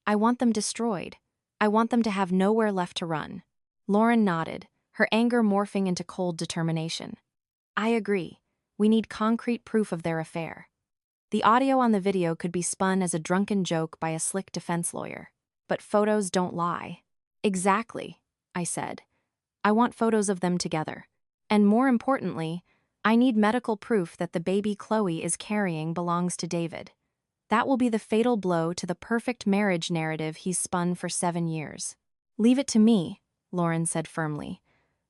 I want them destroyed. I want them to have nowhere left to run. Lauren nodded, her anger morphing into cold determination. I agree. We need concrete proof of their affair. The audio on the video could be spun as a drunken joke by a slick defense lawyer. But photos don't lie. Exactly, I said. I want photos of them together. And more importantly, I need medical proof that the baby Chloe is carrying belongs to David. That will be the fatal blow to the perfect marriage narrative he's spun for 7 years. Leave it to me, Lauren said firmly.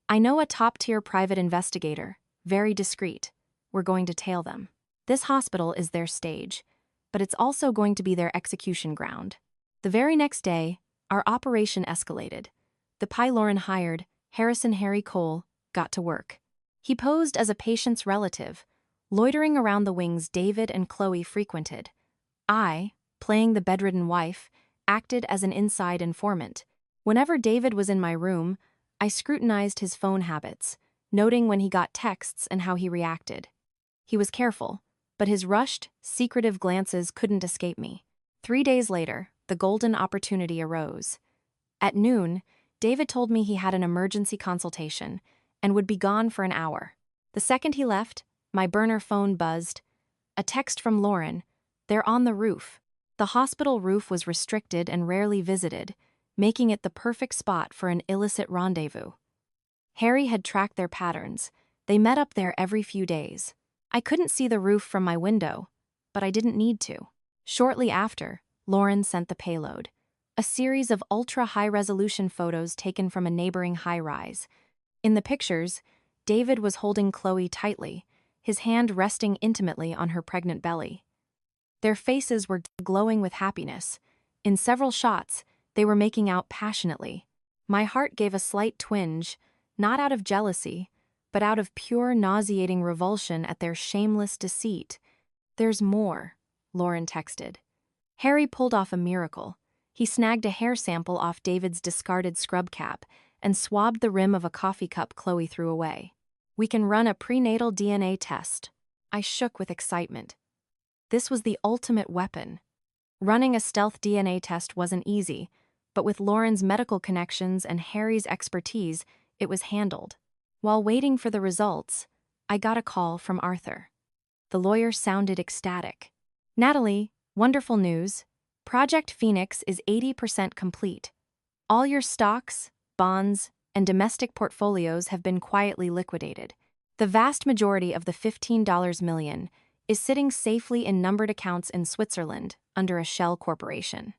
I know a top-tier private investigator, very discreet. We're going to tail them. This hospital is their stage, but it's also going to be their execution ground. The very next day, our operation escalated. The PI Lauren hired, Harrison Harry Cole, got to work. He posed as a patient's relative, loitering around the wings David and Chloe frequented. I, playing the bedridden wife, acted as an inside informant. Whenever David was in my room, I scrutinized his phone habits, noting when he got texts and how he reacted. He was careful, but his rushed, secretive glances couldn't escape me. 3 days later, the golden opportunity arose. At noon, David told me he had an emergency consultation and would be gone for an hour. The second he left, my burner phone buzzed. A text from Lauren. They're on the roof. The hospital roof was restricted and rarely visited, making it the perfect spot for an illicit rendezvous. Harry had tracked their patterns. They met up there every few days. I couldn't see the roof from my window, but I didn't need to. Shortly after, Lauren sent the payload. A series of ultra-high-resolution photos taken from a neighboring high-rise. In the pictures, David was holding Chloe tightly, his hand resting intimately on her pregnant belly. Their faces were glowing with happiness. In several shots, they were making out passionately. My heart gave a slight twinge, not out of jealousy, but out of pure nauseating revulsion at their shameless deceit. There's more, Lauren texted. Harry pulled off a miracle. He snagged a hair sample off David's discarded scrub cap and swabbed the rim of a coffee cup Chloe threw away. "We can run a prenatal DNA test." I shook with excitement. This was the ultimate weapon. Running a stealth DNA test wasn't easy, but with Lauren's medical connections and Harry's expertise, it was handled. While waiting for the results, I got a call from Arthur. The lawyer sounded ecstatic. "Natalie, wonderful news. Project Phoenix is 80% complete. All your stocks, bonds, and domestic portfolios have been quietly liquidated. The vast majority of the $15 million is sitting safely in numbered accounts in Switzerland under a shell corporation.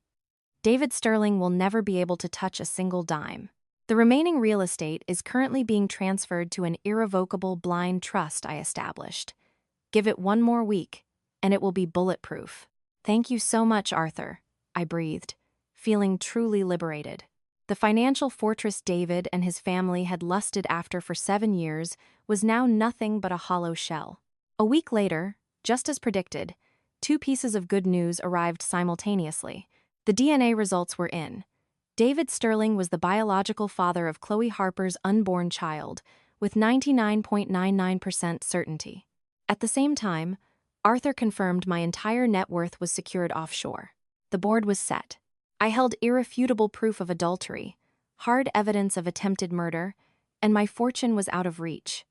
David Sterling will never be able to touch a single dime. The remaining real estate is currently being transferred to an irrevocable blind trust I established. Give it one more week, and it will be bulletproof." "Thank you so much, Arthur," I breathed, feeling truly liberated. The financial fortress David and his family had lusted after for 7 years was now nothing but a hollow shell. A week later, just as predicted, 2 pieces of good news arrived simultaneously. The DNA results were in. David Sterling was the biological father of Chloe Harper's unborn child, with 99.99% certainty. At the same time, Arthur confirmed my entire net worth was secured offshore. The board was set. I held irrefutable proof of adultery, hard evidence of attempted murder, and my fortune was out of reach.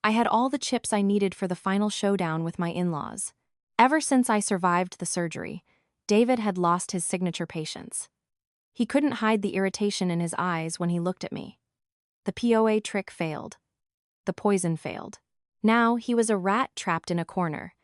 I had all the chips I needed for the final showdown with my in-laws. Ever since I survived the surgery, David had lost his signature patience. He couldn't hide the irritation in his eyes when he looked at me. The POA trick failed. The poison failed. Now he was a rat trapped in a corner,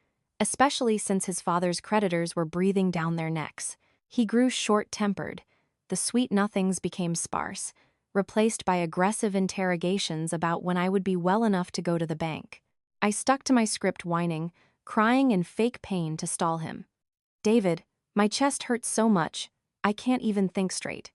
especially since his father's creditors were breathing down their necks. He grew short-tempered. The sweet nothings became sparse, replaced by aggressive interrogations about when I would be well enough to go to the bank. I stuck to my script, whining, crying in fake pain to stall him. "David, my chest hurts so much, I can't even think straight."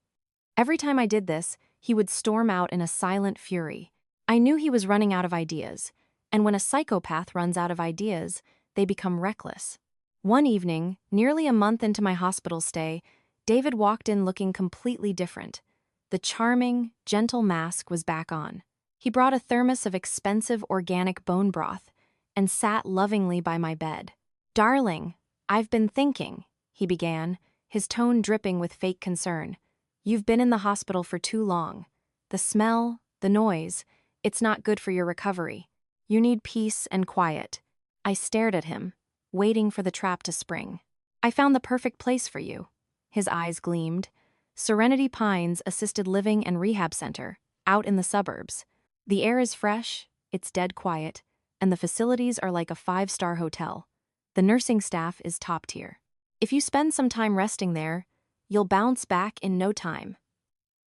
Every time I did this, he would storm out in a silent fury. I knew he was running out of ideas, and when a psychopath runs out of ideas, they become reckless. One evening, nearly a month into my hospital stay, David walked in looking completely different. The charming, gentle mask was back on. He brought a thermos of expensive organic bone broth and sat lovingly by my bed. "Darling, I've been thinking," he began, his tone dripping with fake concern. "You've been in the hospital for too long. The smell, the noise, it's not good for your recovery. You need peace and quiet." I stared at him, waiting for the trap to spring. "I found the perfect place for you." His eyes gleamed. Serenity Pines Assisted Living and Rehab Center, out in the suburbs. The air is fresh, it's dead quiet, and the facilities are like a 5-star hotel. The nursing staff is top tier. If you spend some time resting there, you'll bounce back in no time.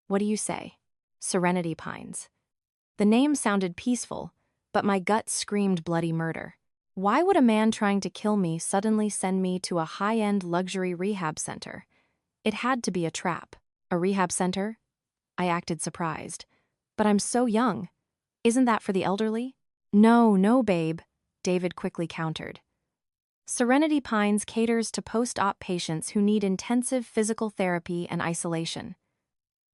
What do you say? Serenity Pines. The name sounded peaceful, but my gut screamed bloody murder. Why would a man trying to kill me suddenly send me to a high-end luxury rehab center? It had to be a trap. A rehab center? I acted surprised. "But I'm so young. Isn't that for the elderly?" No, babe," David quickly countered. "Serenity Pines caters to post-op patients who need intensive physical therapy and isolation."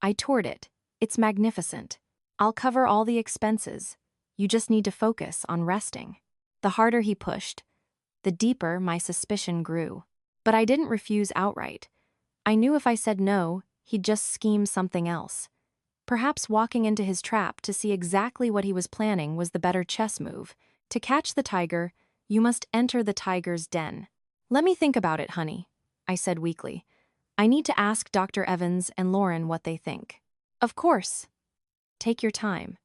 I toured it. It's magnificent. I'll cover all the expenses. You just need to focus on resting. The harder he pushed, the deeper my suspicion grew. But I didn't refuse outright. I knew if I said no, he'd just scheme something else. Perhaps walking into his trap to see exactly what he was planning was the better chess move. To catch the tiger, you must enter the tiger's den. "Let me think about it, honey," I said weakly. "I need to ask Dr. Evans and Lauren what they think." "Of course. Take your time."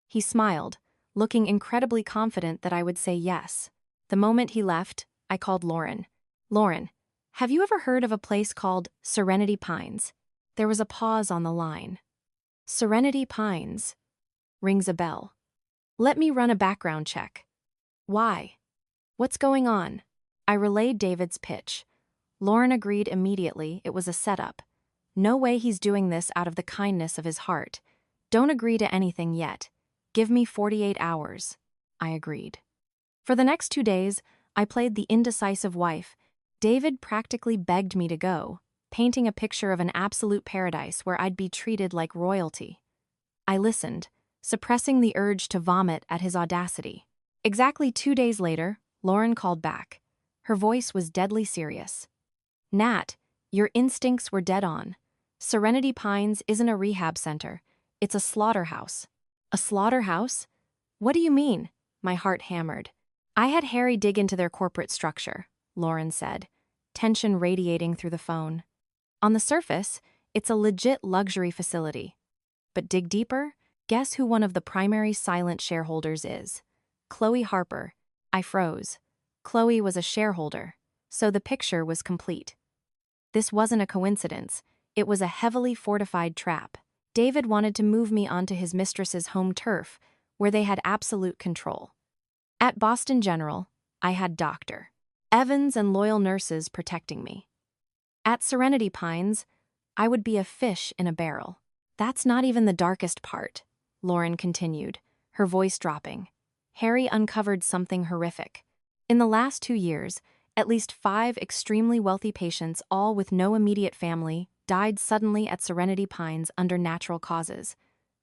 He smiled, looking incredibly confident that I would say yes. The moment he left, I called Lauren. "Lauren, have you ever heard of a place called Serenity Pines?" There was a pause on the line. Serenity Pines. Rings a bell. "Let me run a background check." "Why? What's going on?" I relayed David's pitch. Lauren agreed immediately it was a setup. "No way he's doing this out of the kindness of his heart. Don't agree to anything yet. Give me 48 hours. I agreed. For the next 2 days, I played the indecisive wife. David practically begged me to go. painting a picture of an absolute paradise where I'd be treated like royalty. I listened, suppressing the urge to vomit at his audacity. Exactly 2 days later, Lauren called back. Her voice was deadly serious. Nat, your instincts were dead on. Serenity Pines isn't a rehab center. It's a slaughterhouse. A slaughterhouse? What do you mean? My heart hammered. I had Harry dig into their corporate structure, Lauren said, tension radiating through the phone. On the surface, it's a legit luxury facility. But dig deeper, guess who one of the primary silent shareholders is? Chloe Harper. I froze. Chloe was a shareholder, so the picture was complete. This wasn't a coincidence. It was a heavily fortified trap. David wanted to move me onto his mistress's home turf, where they had absolute control. At Boston General, I had Dr. Evans and loyal nurses protecting me. At Serenity Pines, I would be a fish in a barrel. That's not even the darkest part, Lauren continued, her voice dropping. Harry uncovered something horrific. In the last 2 years, at least 5 extremely wealthy patients, all with no immediate family, died suddenly at Serenity Pines under natural causes.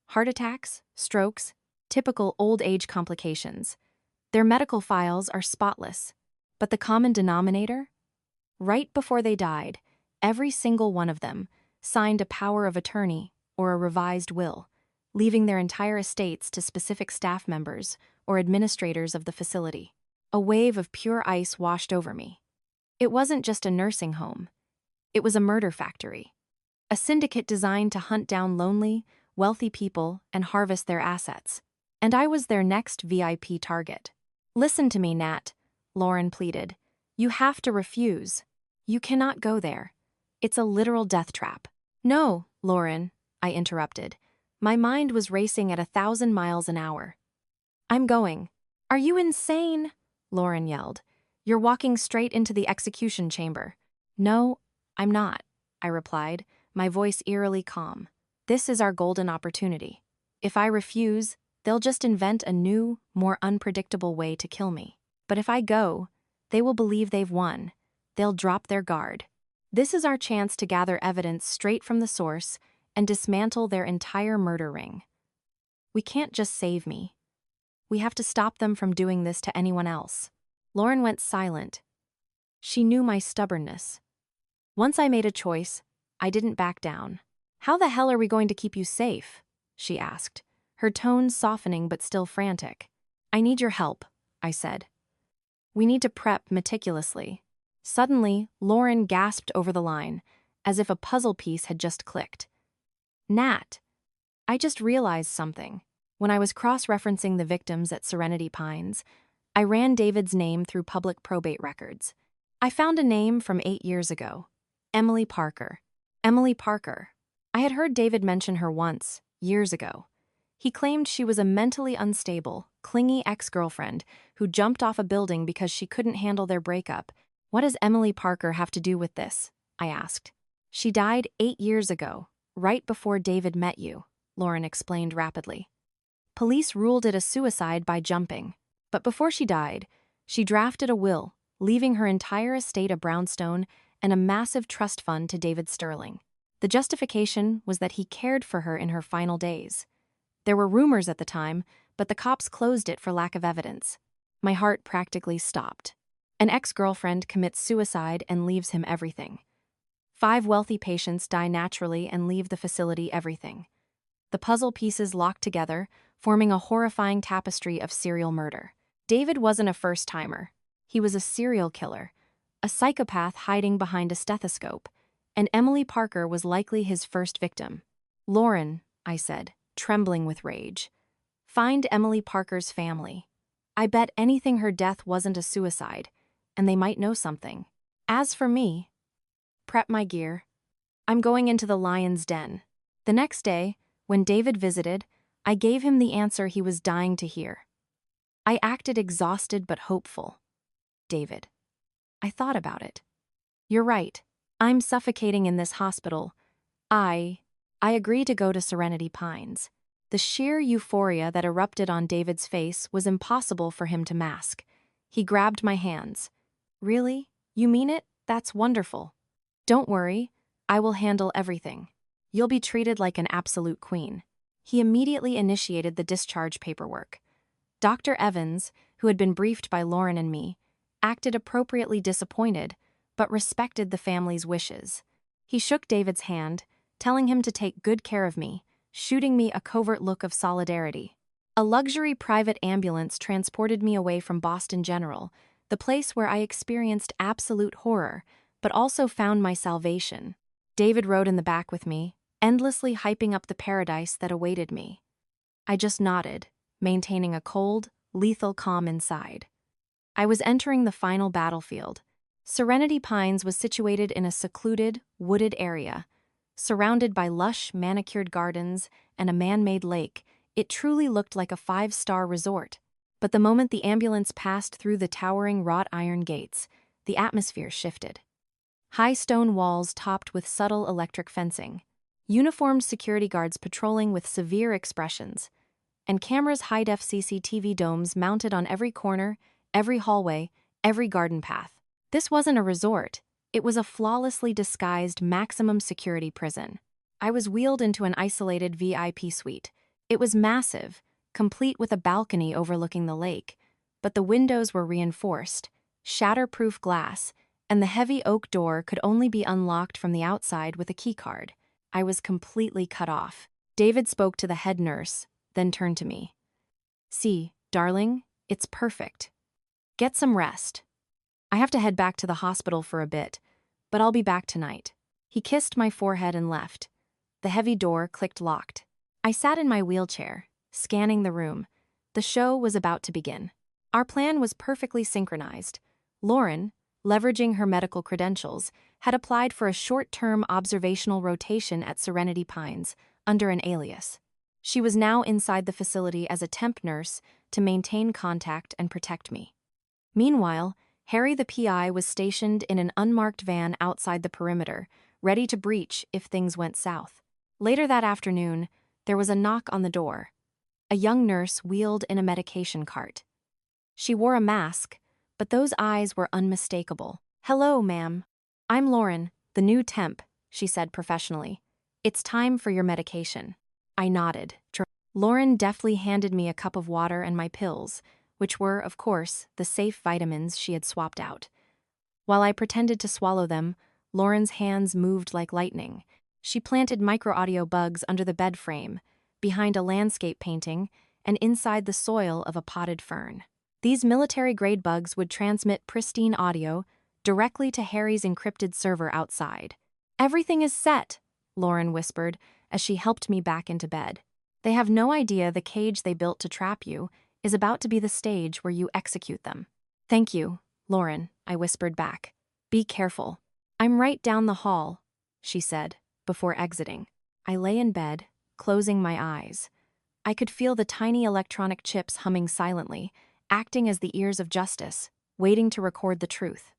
Heart attacks, strokes, typical old age complications. Their medical files are spotless. But the common denominator? Right before they died, every single one of them signed a power of attorney or a revised will, leaving their entire estates to specific staff members or administrators of the facility. A wave of pure ice washed over me. It wasn't just a nursing home. It was a murder factory. A syndicate designed to hunt down lonely, wealthy people and harvest their assets. And I was their next VIP target. Listen to me, Nat, Lauren pleaded. You have to refuse. You cannot go there. It's a literal death trap. No, Lauren, I interrupted. My mind was racing at 1,000 miles an hour. I'm going. Are you insane? Lauren yelled. You're walking straight into the execution chamber. No, I'm not, I replied, my voice eerily calm. This is our golden opportunity. If I refuse, they'll just invent a new, more unpredictable way to kill me. But if I go, they will believe they've won. They'll drop their guard. This is our chance to gather evidence straight from the source and dismantle their entire murder ring. We can't just save me. We have to stop them from doing this to anyone else. Lauren went silent. She knew my stubbornness. Once I made a choice, I didn't back down. How the hell are we going to keep you safe? She asked, her tone softening but still frantic. I need your help, I said. We need to prep meticulously. Suddenly, Lauren gasped over the line, as if a puzzle piece had just clicked. Nat, I just realized something. When I was cross-referencing the victims at Serenity Pines, I ran David's name through public probate records. I found a name from 8 years ago. Emily Parker. Emily Parker. I had heard David mention her once, years ago. He claimed she was a mentally unstable, clingy ex-girlfriend who jumped off a building because she couldn't handle their breakup. What does Emily Parker have to do with this? I asked. She died 8 years ago, right before David met you, Lauren explained rapidly. Police ruled it a suicide by jumping. But before she died, she drafted a will, leaving her entire estate a brownstone and a massive trust fund to David Sterling. The justification was that he cared for her in her final days. There were rumors at the time, but the cops closed it for lack of evidence. My heart practically stopped. An ex-girlfriend commits suicide and leaves him everything. 5 wealthy patients die naturally and leave the facility everything. The puzzle pieces locked together, forming a horrifying tapestry of serial murder. David wasn't a first-timer. He was a serial killer, a psychopath hiding behind a stethoscope, and Emily Parker was likely his first victim. Lauren, I said, trembling with rage. Find Emily Parker's family. I bet anything her death wasn't a suicide, and they might know something. As for me, prep my gear. I'm going into the lion's den. The next day, when David visited, I gave him the answer he was dying to hear. I acted exhausted but hopeful. David. I thought about it. You're right. I'm suffocating in this hospital. I agree to go to Serenity Pines. The sheer euphoria that erupted on David's face was impossible for him to mask. He grabbed my hands. Really? You mean it? That's wonderful. Don't worry. I will handle everything. You'll be treated like an absolute queen. He immediately initiated the discharge paperwork. Dr. Evans, who had been briefed by Lauren and me, acted appropriately disappointed, but respected the family's wishes. He shook David's hand, telling him to take good care of me, shooting me a covert look of solidarity. A luxury private ambulance transported me away from Boston General, the place where I experienced absolute horror, but also found my salvation. David rode in the back with me, endlessly hyping up the paradise that awaited me. I just nodded, maintaining a cold, lethal calm inside. I was entering the final battlefield. Serenity Pines was situated in a secluded, wooded area. Surrounded by lush, manicured gardens and a man-made lake, it truly looked like a five-star resort. But the moment the ambulance passed through the towering wrought iron gates, the atmosphere shifted. High stone walls topped with subtle electric fencing, uniformed security guards patrolling with severe expressions, and cameras high-def CCTV domes mounted on every corner, every hallway, every garden path. This wasn't a resort. It was a flawlessly disguised maximum security prison. I was wheeled into an isolated VIP suite. It was massive, complete with a balcony overlooking the lake, but the windows were reinforced, shatterproof glass, and the heavy oak door could only be unlocked from the outside with a keycard. I was completely cut off. David spoke to the head nurse, then turned to me. "See, darling, it's perfect. Get some rest. I have to head back to the hospital for a bit, but I'll be back tonight." He kissed my forehead and left. The heavy door clicked locked. I sat in my wheelchair, scanning the room. The show was about to begin. Our plan was perfectly synchronized. Lauren, leveraging her medical credentials, had applied for a short-term observational rotation at Serenity Pines under an alias. She was now inside the facility as a temp nurse to maintain contact and protect me. Meanwhile, Harry the PI was stationed in an unmarked van outside the perimeter, ready to breach if things went south. Later that afternoon, there was a knock on the door. A young nurse wheeled in a medication cart. She wore a mask, but those eyes were unmistakable. "Hello, ma'am. I'm Lauren, the new temp," she said professionally. "It's time for your medication." I nodded. Lauren deftly handed me a cup of water and my pills, which were, of course, the safe vitamins she had swapped out. While I pretended to swallow them, Lauren's hands moved like lightning. She planted micro-audio bugs under the bed frame, behind a landscape painting, and inside the soil of a potted fern. These military-grade bugs would transmit pristine audio directly to Harry's encrypted server outside. "Everything is set," Lauren whispered as she helped me back into bed. "They have no idea the cage they built to trap you is about to be the stage where you execute them." "Thank you, Lauren," I whispered back. "Be careful." "I'm right down the hall," she said, before exiting. I lay in bed, closing my eyes. I could feel the tiny electronic chips humming silently, acting as the ears of justice, waiting to record the truth.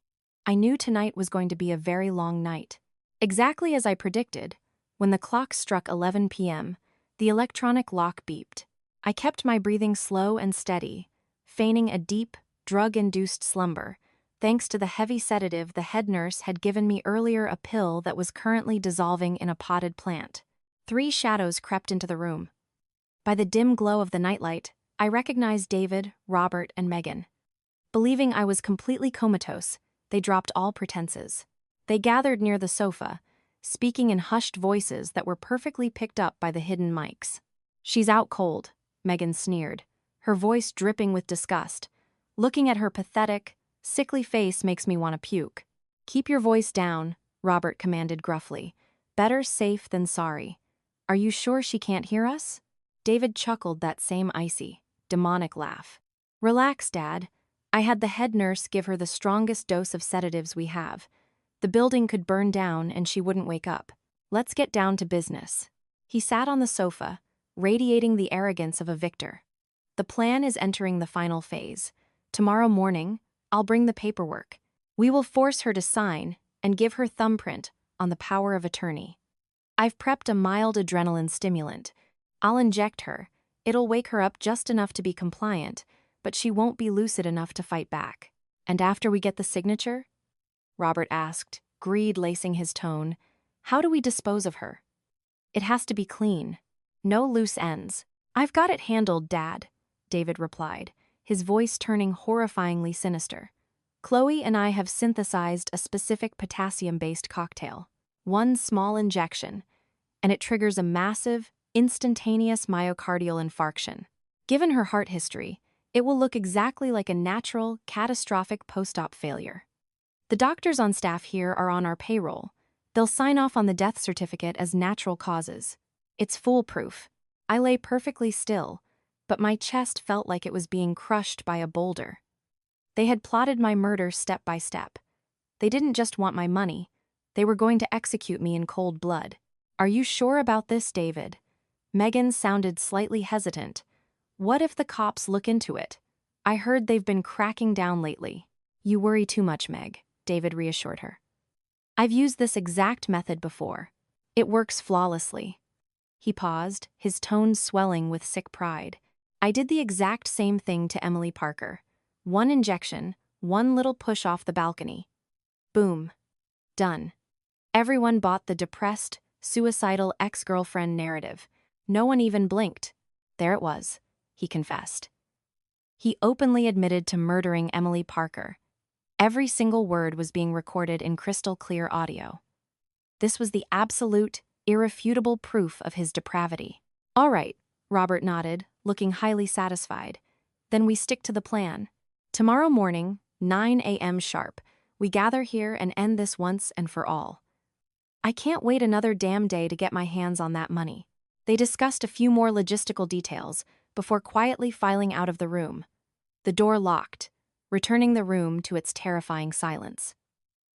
I knew tonight was going to be a very long night. Exactly as I predicted, when the clock struck 11 p.m., the electronic lock beeped. I kept my breathing slow and steady, feigning a deep, drug-induced slumber, thanks to the heavy sedative the head nurse had given me earlier, a pill that was currently dissolving in a potted plant. 3 shadows crept into the room. By the dim glow of the nightlight, I recognized David, Robert, and Megan. Believing I was completely comatose, they dropped all pretenses. They gathered near the sofa, speaking in hushed voices that were perfectly picked up by the hidden mics. "She's out cold," Megan sneered, her voice dripping with disgust. "Looking at her pathetic, sickly face makes me want to puke." "Keep your voice down," Robert commanded gruffly. "Better safe than sorry. Are you sure she can't hear us?" David chuckled that same icy, demonic laugh. "Relax, Dad. I had the head nurse give her the strongest dose of sedatives we have. The building could burn down and she wouldn't wake up. Let's get down to business." He sat on the sofa, radiating the arrogance of a victor. "The plan is entering the final phase. Tomorrow morning, I'll bring the paperwork. We will force her to sign and give her thumbprint on the power of attorney. I've prepped a mild adrenaline stimulant. I'll inject her. It'll wake her up just enough to be compliant, but she won't be lucid enough to fight back." "And after we get the signature?" Robert asked, greed lacing his tone. How do we dispose of her? It has to be clean. No loose ends. I've got it handled, Dad, David replied, his voice turning horrifyingly sinister. Chloe and I have synthesized a specific potassium-based cocktail. One small injection, and it triggers a massive, instantaneous myocardial infarction. Given her heart history, it will look exactly like a natural, catastrophic post-op failure. The doctors on staff here are on our payroll. They'll sign off on the death certificate as natural causes. It's foolproof. I lay perfectly still, but my chest felt like it was being crushed by a boulder. They had plotted my murder step by step. They didn't just want my money. They were going to execute me in cold blood. Are you sure about this, David? Megan sounded slightly hesitant. What if the cops look into it? I heard they've been cracking down lately. You worry too much, Meg, David reassured her. I've used this exact method before. It works flawlessly. He paused, his tone swelling with sick pride. I did the exact same thing to Emily Parker. One injection, one little push off the balcony. Boom. Done. Everyone bought the depressed, suicidal ex-girlfriend narrative. No one even blinked. There it was, he confessed. He openly admitted to murdering Emily Parker. Every single word was being recorded in crystal-clear audio. This was the absolute, irrefutable proof of his depravity. All right, Robert nodded, looking highly satisfied. Then we stick to the plan. Tomorrow morning, 9 a.m. sharp, we gather here and end this once and for all. I can't wait another damn day to get my hands on that money. They discussed a few more logistical details before quietly filing out of the room. The door locked, returning the room to its terrifying silence.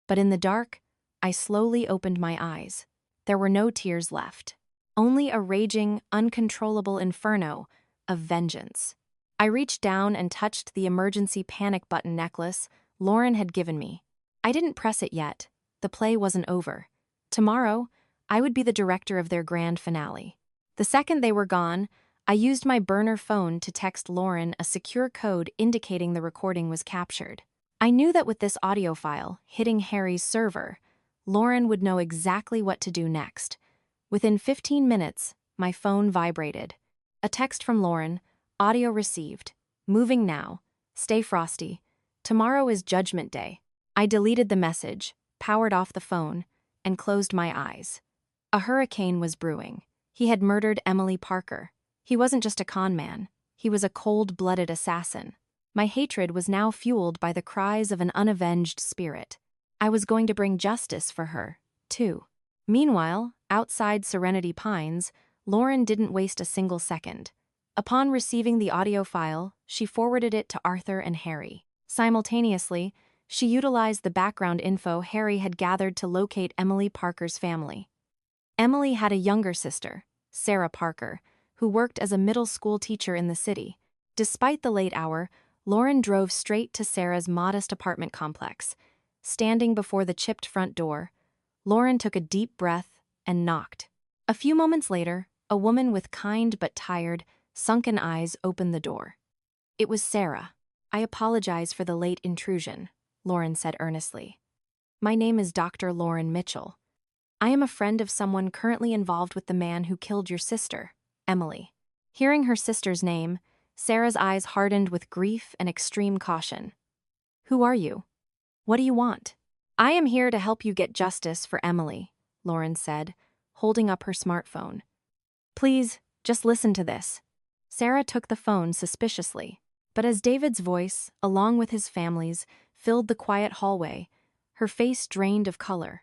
But in the dark, I slowly opened my eyes. There were no tears left. Only a raging, uncontrollable inferno of vengeance. I reached down and touched the emergency panic button necklace Lauren had given me. I didn't press it yet. The play wasn't over. Tomorrow, I would be the director of their grand finale. The second they were gone, I used my burner phone to text Lauren a secure code indicating the recording was captured. I knew that with this audio file hitting Harry's server, Lauren would know exactly what to do next. Within 15 minutes, my phone vibrated. A text from Lauren, audio received. Moving now. Stay frosty. Tomorrow is Judgment Day. I deleted the message, powered off the phone, and closed my eyes. A hurricane was brewing. He had murdered Emily Parker. He wasn't just a con man. He was a cold-blooded assassin. My hatred was now fueled by the cries of an unavenged spirit. I was going to bring justice for her, too. Meanwhile, outside Serenity Pines, Lauren didn't waste a single second. Upon receiving the audio file, she forwarded it to Arthur and Harry. Simultaneously, she utilized the background info Harry had gathered to locate Emily Parker's family. Emily had a younger sister, Sarah Parker, who worked as a middle school teacher in the city. Despite the late hour, Lauren drove straight to Sarah's modest apartment complex. Standing before the chipped front door, Lauren took a deep breath and knocked. A few moments later, a woman with kind but tired, sunken eyes opened the door. It was Sarah. I apologize for the late intrusion, Lauren said earnestly. My name is Dr. Lauren Mitchell. I am a friend of someone currently involved with the man who killed your sister, Emily. Hearing her sister's name, Sarah's eyes hardened with grief and extreme caution. Who are you? What do you want? I am here to help you get justice for Emily, Lauren said, holding up her smartphone. Please, just listen to this. Sarah took the phone suspiciously, but as David's voice, along with his family's, filled the quiet hallway, her face drained of color.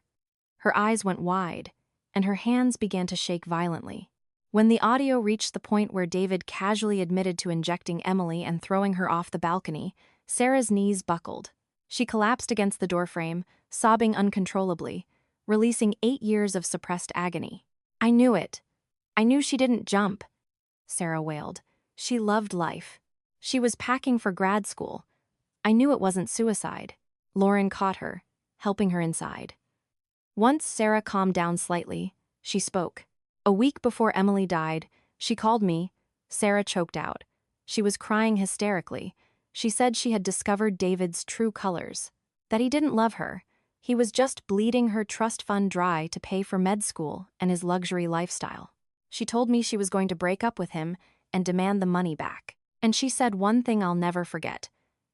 Her eyes went wide, and her hands began to shake violently. When the audio reached the point where David casually admitted to injecting Emily and throwing her off the balcony, Sarah's knees buckled. She collapsed against the doorframe, sobbing uncontrollably, releasing 8 years of suppressed agony. I knew it. I knew she didn't jump, Sarah wailed. She loved life. She was packing for grad school. I knew it wasn't suicide. Lauren caught her, helping her inside. Once Sarah calmed down slightly, she spoke. A week before Emily died, she called me. Sarah choked out. She was crying hysterically. She said she had discovered David's true colors, that he didn't love her, He was just bleeding her trust fund dry to pay for med school and his luxury lifestyle. She told me she was going to break up with him and demand the money back. And she said one thing I'll never forget.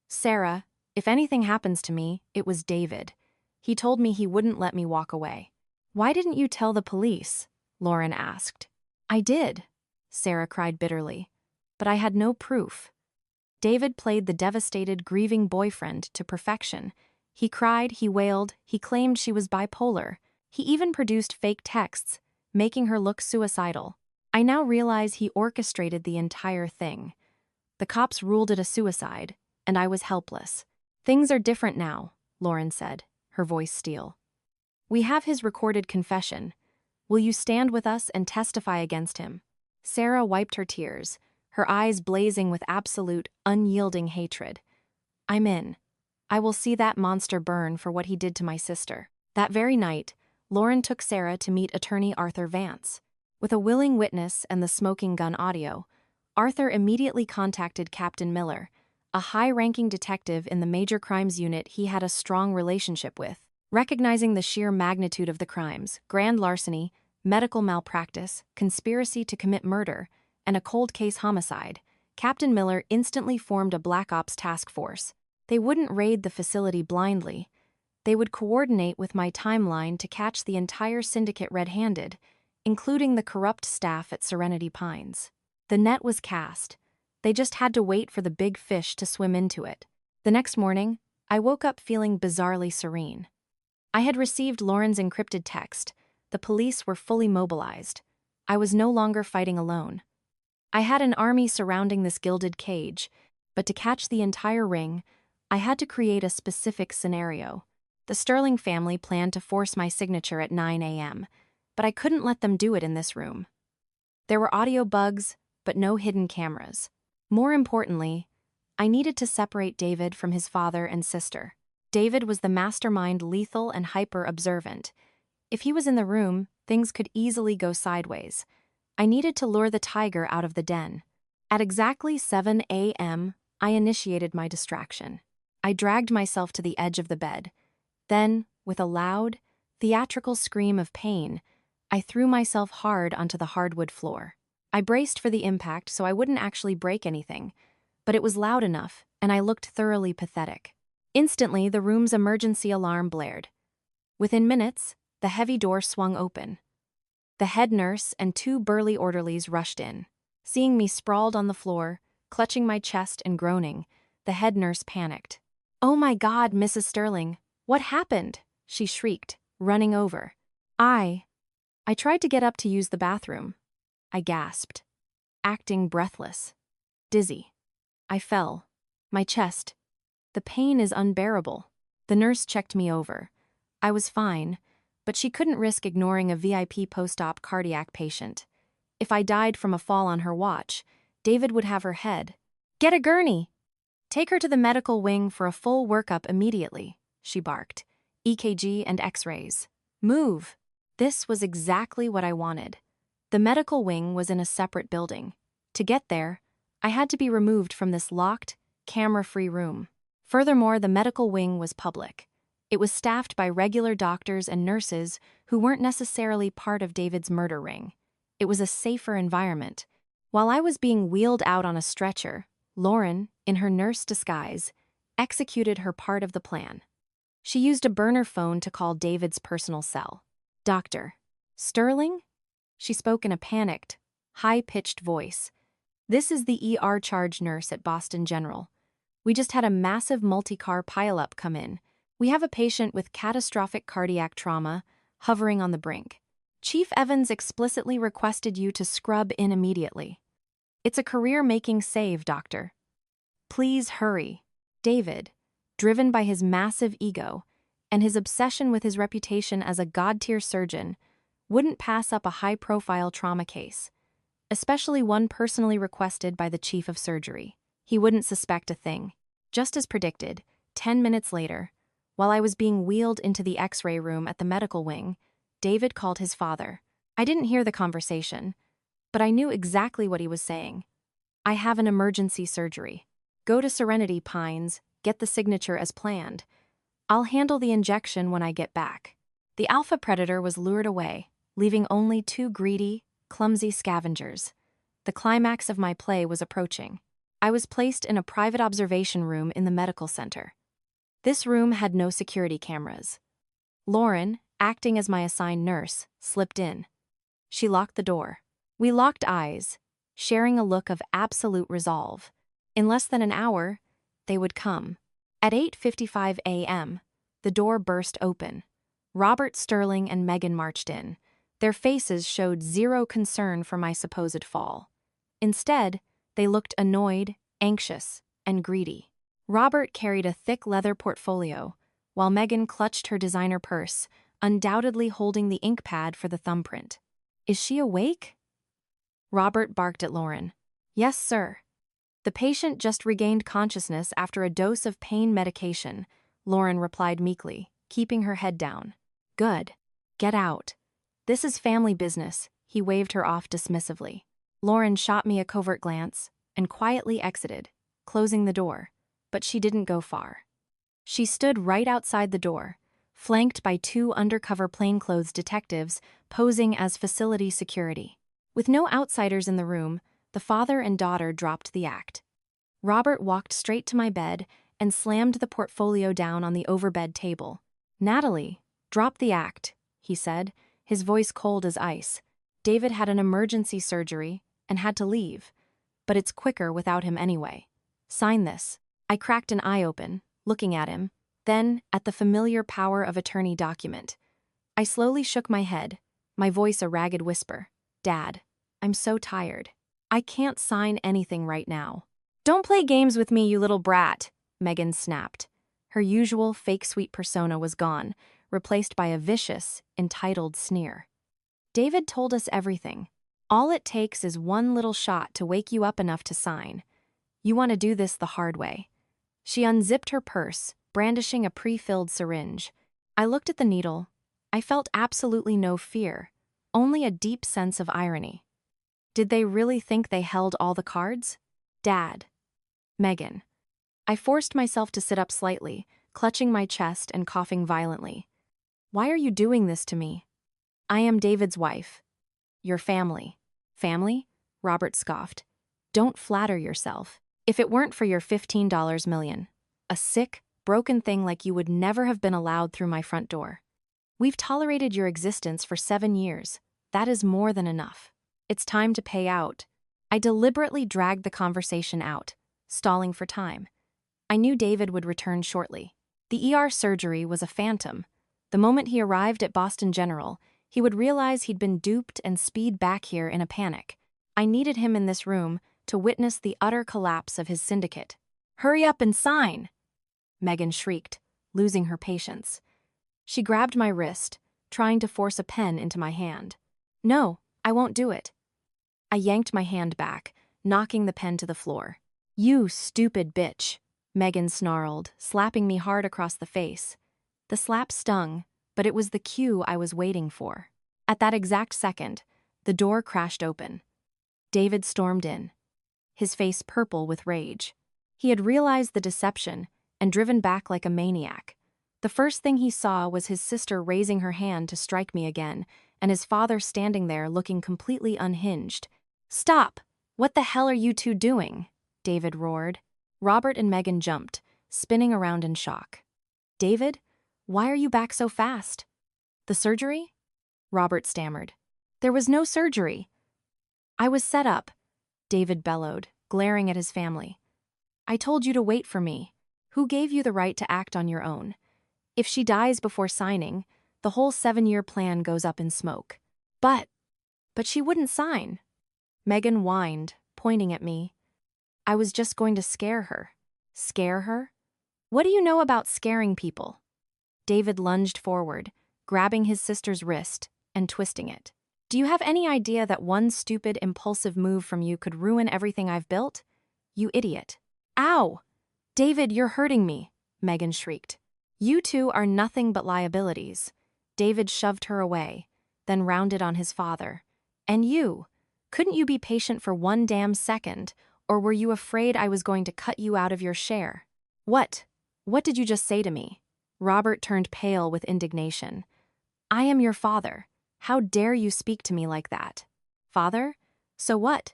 "Sarah, if anything happens to me, it was David. He told me he wouldn't let me walk away." "Why didn't you tell the police?" Lauren asked. "I did," Sarah cried bitterly. "But I had no proof." David played the devastated, grieving boyfriend to perfection. He cried, he wailed, he claimed she was bipolar. He even produced fake texts, making her look suicidal. I now realize he orchestrated the entire thing. The cops ruled it a suicide, and I was helpless. "Things are different now," Lauren said, her voice steel. "We have his recorded confession. Will you stand with us and testify against him?" Sarah wiped her tears, her eyes blazing with absolute, unyielding hatred. "I'm in. I will see that monster burn for what he did to my sister." That very night, Lauren took Sarah to meet attorney Arthur Vance. With a willing witness and the smoking gun audio, Arthur immediately contacted Captain Miller, a high-ranking detective in the major crimes unit he had a strong relationship with. Recognizing the sheer magnitude of the crimes, grand larceny, medical malpractice, conspiracy to commit murder, and a cold case homicide, Captain Miller instantly formed a Black Ops task force. They wouldn't raid the facility blindly. They would coordinate with my timeline to catch the entire syndicate red-handed, including the corrupt staff at Serenity Pines. The net was cast. They just had to wait for the big fish to swim into it. The next morning, I woke up feeling bizarrely serene. I had received Lauren's encrypted text. The police were fully mobilized. I was no longer fighting alone. I had an army surrounding this gilded cage, but to catch the entire ring, I had to create a specific scenario. The Sterling family planned to force my signature at 9 a.m., but I couldn't let them do it in this room. There were audio bugs, but no hidden cameras. More importantly, I needed to separate David from his father and sister. David was the mastermind, lethal and hyper-observant. If he was in the room, things could easily go sideways. I needed to lure the tiger out of the den. At exactly 7 a.m., I initiated my distraction. I dragged myself to the edge of the bed. Then, with a loud, theatrical scream of pain, I threw myself hard onto the hardwood floor. I braced for the impact so I wouldn't actually break anything, but it was loud enough, and I looked thoroughly pathetic. Instantly, the room's emergency alarm blared. Within minutes, the heavy door swung open. The head nurse and two burly orderlies rushed in. Seeing me sprawled on the floor, clutching my chest and groaning, the head nurse panicked. "Oh my God, Mrs. Sterling, what happened?" she shrieked, running over. I tried to get up to use the bathroom. I gasped, acting breathless, dizzy. I fell. My chest. The pain is unbearable. The nurse checked me over. I was fine, but she couldn't risk ignoring a VIP post-op cardiac patient. If I died from a fall on her watch, David would have her head. "Get a gurney! Take her to the medical wing for a full workup immediately," she barked. "EKG and X-rays. Move!" This was exactly what I wanted. The medical wing was in a separate building. To get there, I had to be removed from this locked, camera-free room. Furthermore, the medical wing was public. It was staffed by regular doctors and nurses who weren't necessarily part of David's murder ring. It was a safer environment. While I was being wheeled out on a stretcher, Lauren, in her nurse disguise, executed her part of the plan. She used a burner phone to call David's personal cell. "Dr. Sterling?" She spoke in a panicked, high-pitched voice. "This is the ER charge nurse at Boston General. We just had a massive multi-car pileup come in. We have a patient with catastrophic cardiac trauma, hovering on the brink. Chief Evans explicitly requested you to scrub in immediately. It's a career-making save, doctor. Please hurry." David, driven by his massive ego and his obsession with his reputation as a god-tier surgeon, wouldn't pass up a high-profile trauma case, especially one personally requested by the chief of surgery. He wouldn't suspect a thing. Just as predicted, 10 minutes later, while I was being wheeled into the X-ray room at the medical wing, David called his father. I didn't hear the conversation, but I knew exactly what he was saying. "I have an emergency surgery. Go to Serenity Pines, get the signature as planned." I'll handle the injection when I get back. The alpha predator was lured away, leaving only two greedy, clumsy scavengers. The climax of my play was approaching. I was placed in a private observation room in the medical center. This room had no security cameras. Lauren, acting as my assigned nurse, slipped in. She locked the door. We locked eyes, sharing a look of absolute resolve. In less than an hour, they would come. At 8:55 a.m., the door burst open. Robert Sterling and Megan marched in. Their faces showed zero concern for my supposed fall. Instead, they looked annoyed, anxious, and greedy. Robert carried a thick leather portfolio, while Megan clutched her designer purse, undoubtedly holding the ink pad for the thumbprint. "Is she awake?" Robert barked at Lauren. "Yes, sir." "The patient just regained consciousness after a dose of pain medication," Lauren replied meekly, keeping her head down. "Good. Get out. This is family business," he waved her off dismissively. Lauren shot me a covert glance and quietly exited, closing the door, but she didn't go far. She stood right outside the door, flanked by two undercover plainclothes detectives posing as facility security. With no outsiders in the room, the father and daughter dropped the act. Robert walked straight to my bed and slammed the portfolio down on the overbed table. "Natalie, drop the act," he said, his voice cold as ice. "David had an emergency surgery and had to leave, but it's quicker without him anyway. Sign this." I cracked an eye open, looking at him, then at the familiar power of attorney document. I slowly shook my head, my voice a ragged whisper. "Dad, I'm so tired. I can't sign anything right now." "Don't play games with me, you little brat," Megan snapped. Her usual fake sweet persona was gone, replaced by a vicious, entitled sneer. "David told us everything. All it takes is one little shot to wake you up enough to sign. You want to do this the hard way." She unzipped her purse, brandishing a pre-filled syringe. I looked at the needle. I felt absolutely no fear, only a deep sense of irony. Did they really think they held all the cards? "Dad." "Megan." I forced myself to sit up slightly, clutching my chest and coughing violently. "Why are you doing this to me?" "I am David's wife." "Your family." "Family?" Robert scoffed. "Don't flatter yourself. If it weren't for your $15 million, a sick, broken thing like you would never have been allowed through my front door. We've tolerated your existence for 7 years. That is more than enough. It's time to pay out." I deliberately dragged the conversation out, stalling for time. I knew David would return shortly. The ER surgery was a phantom. The moment he arrived at Boston General, he would realize he'd been duped and speed back here in a panic. I needed him in this room to witness the utter collapse of his syndicate. "Hurry up and sign!" Megan shrieked, losing her patience. She grabbed my wrist, trying to force a pen into my hand. "No, I won't do it." I yanked my hand back, knocking the pen to the floor. "You stupid bitch," Megan snarled, slapping me hard across the face. The slap stung, but it was the cue I was waiting for. At that exact second, the door crashed open. David stormed in, his face purple with rage. He had realized the deception and driven back like a maniac. The first thing he saw was his sister raising her hand to strike me again, and his father standing there looking completely unhinged. "Stop! What the hell are you two doing?" David roared. Robert and Megan jumped, spinning around in shock. "David, why are you back so fast?" "The surgery?" Robert stammered. "There was no surgery." "I was set up," David bellowed, glaring at his family. "I told you to wait for me. Who gave you the right to act on your own? If she dies before signing, the whole 7-year plan goes up in smoke." But she wouldn't sign." Megan whined, pointing at me. "I was just going to scare her." "Scare her? What do you know about scaring people?" David lunged forward, grabbing his sister's wrist and twisting it. "Do you have any idea that one stupid, impulsive move from you could ruin everything I've built? You idiot." "Ow! David, you're hurting me," Megan shrieked. "You two are nothing but liabilities." David shoved her away, then rounded on his father. "And you? Couldn't you be patient for one damn second, or were you afraid I was going to cut you out of your share?" What did you just say to me?" Robert turned pale with indignation. I am your father. How dare you speak to me like that? Father? So what?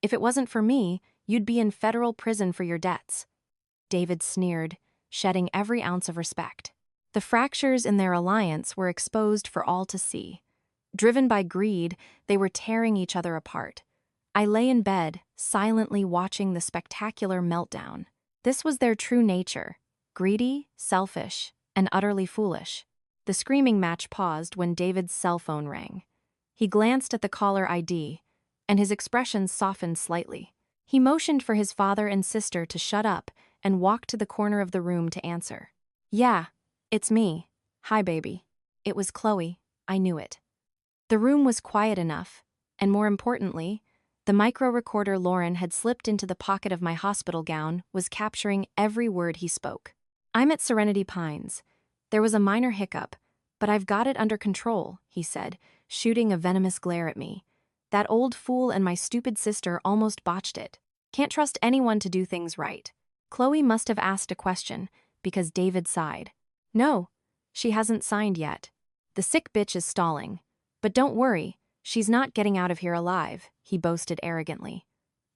If it wasn't for me, you'd be in federal prison for your debts. David sneered, shedding every ounce of respect. The fractures in their alliance were exposed for all to see. Driven by greed, they were tearing each other apart. I lay in bed, silently watching the spectacular meltdown. This was their true nature: greedy, selfish, and utterly foolish. The screaming match paused when David's cell phone rang. He glanced at the caller ID, and his expression softened slightly. He motioned for his father and sister to shut up and walked to the corner of the room to answer. Yeah, it's me. Hi, baby. It was Chloe. I knew it. The room was quiet enough, and more importantly, the micro-recorder Lauren had slipped into the pocket of my hospital gown was capturing every word he spoke. I'm at Serenity Pines. There was a minor hiccup, but I've got it under control, he said, shooting a venomous glare at me. That old fool and my stupid sister almost botched it. Can't trust anyone to do things right. Chloe must have asked a question, because David sighed. No, she hasn't signed yet. The sick bitch is stalling. But don't worry, she's not getting out of here alive, he boasted arrogantly.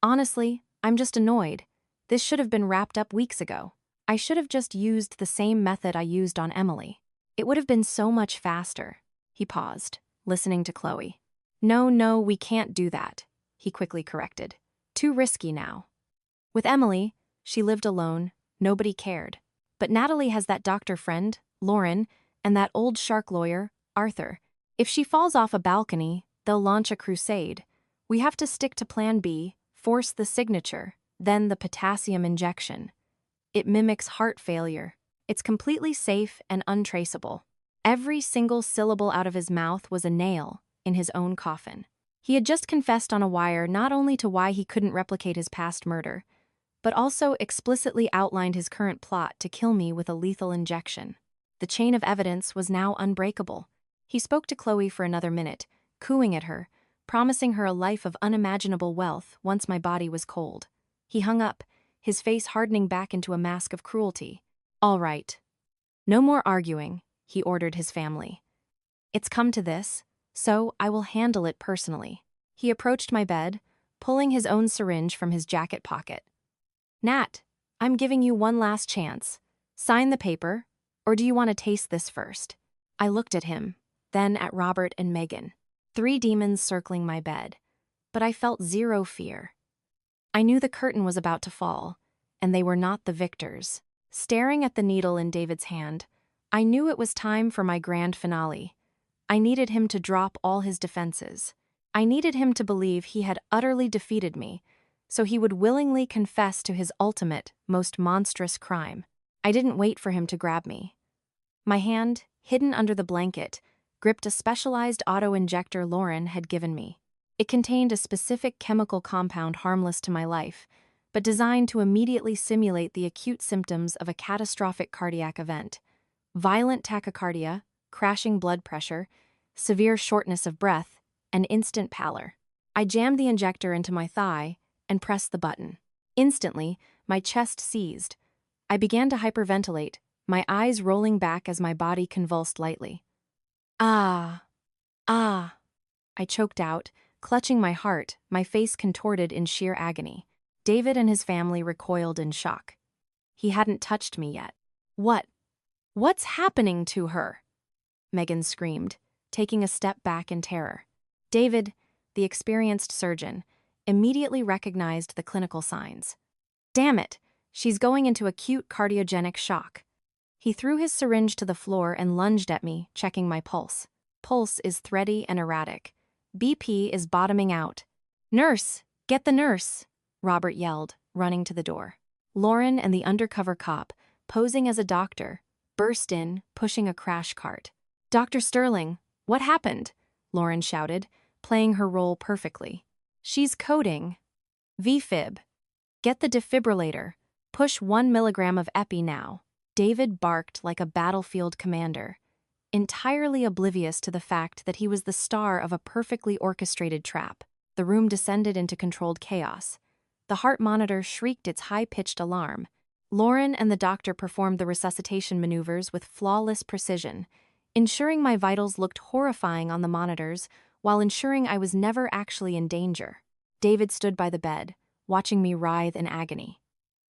Honestly, I'm just annoyed. This should have been wrapped up weeks ago. I should have just used the same method I used on Emily. It would have been so much faster. He paused, listening to Chloe. No, we can't do that, he quickly corrected. Too risky now. With Emily, she lived alone, nobody cared. But Natalie has that doctor friend, Lauren, and that old shark lawyer, Arthur. If she falls off a balcony, they'll launch a crusade. We have to stick to Plan B, force the signature, then the potassium injection. It mimics heart failure. It's completely safe and untraceable. Every single syllable out of his mouth was a nail in his own coffin. He had just confessed on a wire not only to why he couldn't replicate his past murder, but also explicitly outlined his current plot to kill me with a lethal injection. The chain of evidence was now unbreakable. He spoke to Chloe for another minute, cooing at her, promising her a life of unimaginable wealth once my body was cold. He hung up, his face hardening back into a mask of cruelty. All right. No more arguing, he ordered his family. It's come to this, so I will handle it personally. He approached my bed, pulling his own syringe from his jacket pocket. Nat, I'm giving you one last chance. Sign the paper, or do you want to taste this first? I looked at him, then at Robert and Megan. 3 demons circling my bed, but I felt zero fear. I knew the curtain was about to fall, and they were not the victors. Staring at the needle in David's hand, I knew it was time for my grand finale. I needed him to drop all his defenses. I needed him to believe he had utterly defeated me, so he would willingly confess to his ultimate, most monstrous crime. I didn't wait for him to grab me. My hand, hidden under the blanket, gripped a specialized auto-injector Lauren had given me. It contained a specific chemical compound harmless to my life, but designed to immediately simulate the acute symptoms of a catastrophic cardiac event: violent tachycardia, crashing blood pressure, severe shortness of breath, and instant pallor. I jammed the injector into my thigh and pressed the button. Instantly, my chest seized. I began to hyperventilate, my eyes rolling back as my body convulsed lightly. Ah. I choked out, clutching my heart, my face contorted in sheer agony. David and his family recoiled in shock. He hadn't touched me yet. What's happening to her? Megan screamed, taking a step back in terror. David, the experienced surgeon, immediately recognized the clinical signs. Damn it, she's going into acute cardiogenic shock. He threw his syringe to the floor and lunged at me, checking my pulse. Pulse is thready and erratic. BP is bottoming out. Nurse, get the nurse, Robert yelled, running to the door. Lauren and the undercover cop, posing as a doctor, burst in, pushing a crash cart. Dr. Sterling, what happened? Lauren shouted, playing her role perfectly. She's coding. VFib. Get the defibrillator. Push 1 milligram of epi now. David barked like a battlefield commander, entirely oblivious to the fact that he was the star of a perfectly orchestrated trap. The room descended into controlled chaos. The heart monitor shrieked its high-pitched alarm. Lauren and the doctor performed the resuscitation maneuvers with flawless precision, ensuring my vitals looked horrifying on the monitors while ensuring I was never actually in danger. David stood by the bed, watching me writhe in agony.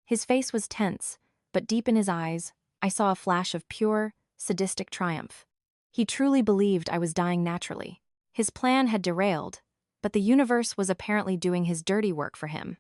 His face was tense, but deep in his eyes, I saw a flash of pure, sadistic triumph. He truly believed I was dying naturally. His plan had derailed, but the universe was apparently doing his dirty work for him.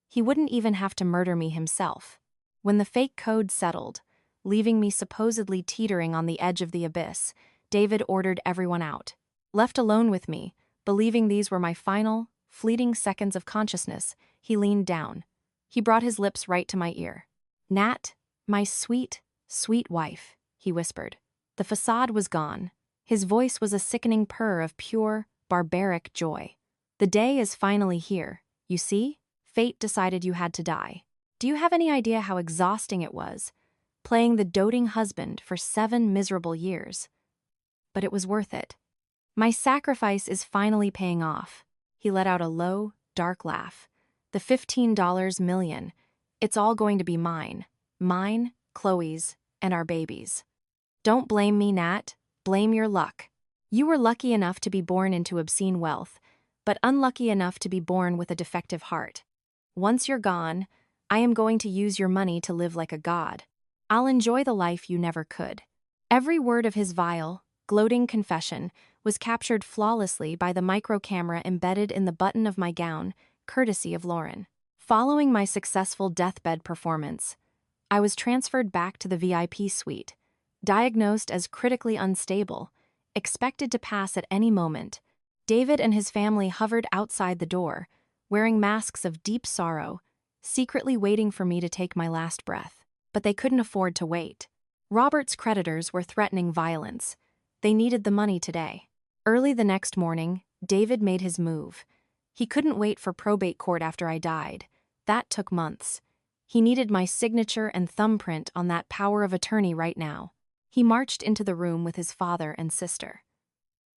He wouldn't even have to murder me himself. When the fake code settled, leaving me supposedly teetering on the edge of the abyss, David ordered everyone out. Left alone with me, believing these were my final, fleeting seconds of consciousness, he leaned down. He brought his lips right to my ear. "Nat, my sweet, sweet wife," he whispered. The facade was gone. His voice was a sickening purr of pure, barbaric joy. "The day is finally here, you see? Fate decided you had to die. Do you have any idea how exhausting it was, playing the doting husband for 7 miserable years? But it was worth it. My sacrifice is finally paying off." He let out a low, dark laugh. "The $15 million. It's all going to be mine. Mine, Chloe's, and our babies. Don't blame me, Nat. Blame your luck. You were lucky enough to be born into obscene wealth, but unlucky enough to be born with a defective heart. Once you're gone, I am going to use your money to live like a god. I'll enjoy the life you never could." Every word of his vile, gloating confession was captured flawlessly by the micro camera embedded in the button of my gown, courtesy of Lauren. Following my successful deathbed performance, I was transferred back to the VIP suite, diagnosed as critically unstable, expected to pass at any moment. David and his family hovered outside the door, wearing masks of deep sorrow, secretly waiting for me to take my last breath. But they couldn't afford to wait. Robert's creditors were threatening violence. They needed the money today. Early the next morning, David made his move. He couldn't wait for probate court after I died. That took months. He needed my signature and thumbprint on that power of attorney right now. He marched into the room with his father and sister.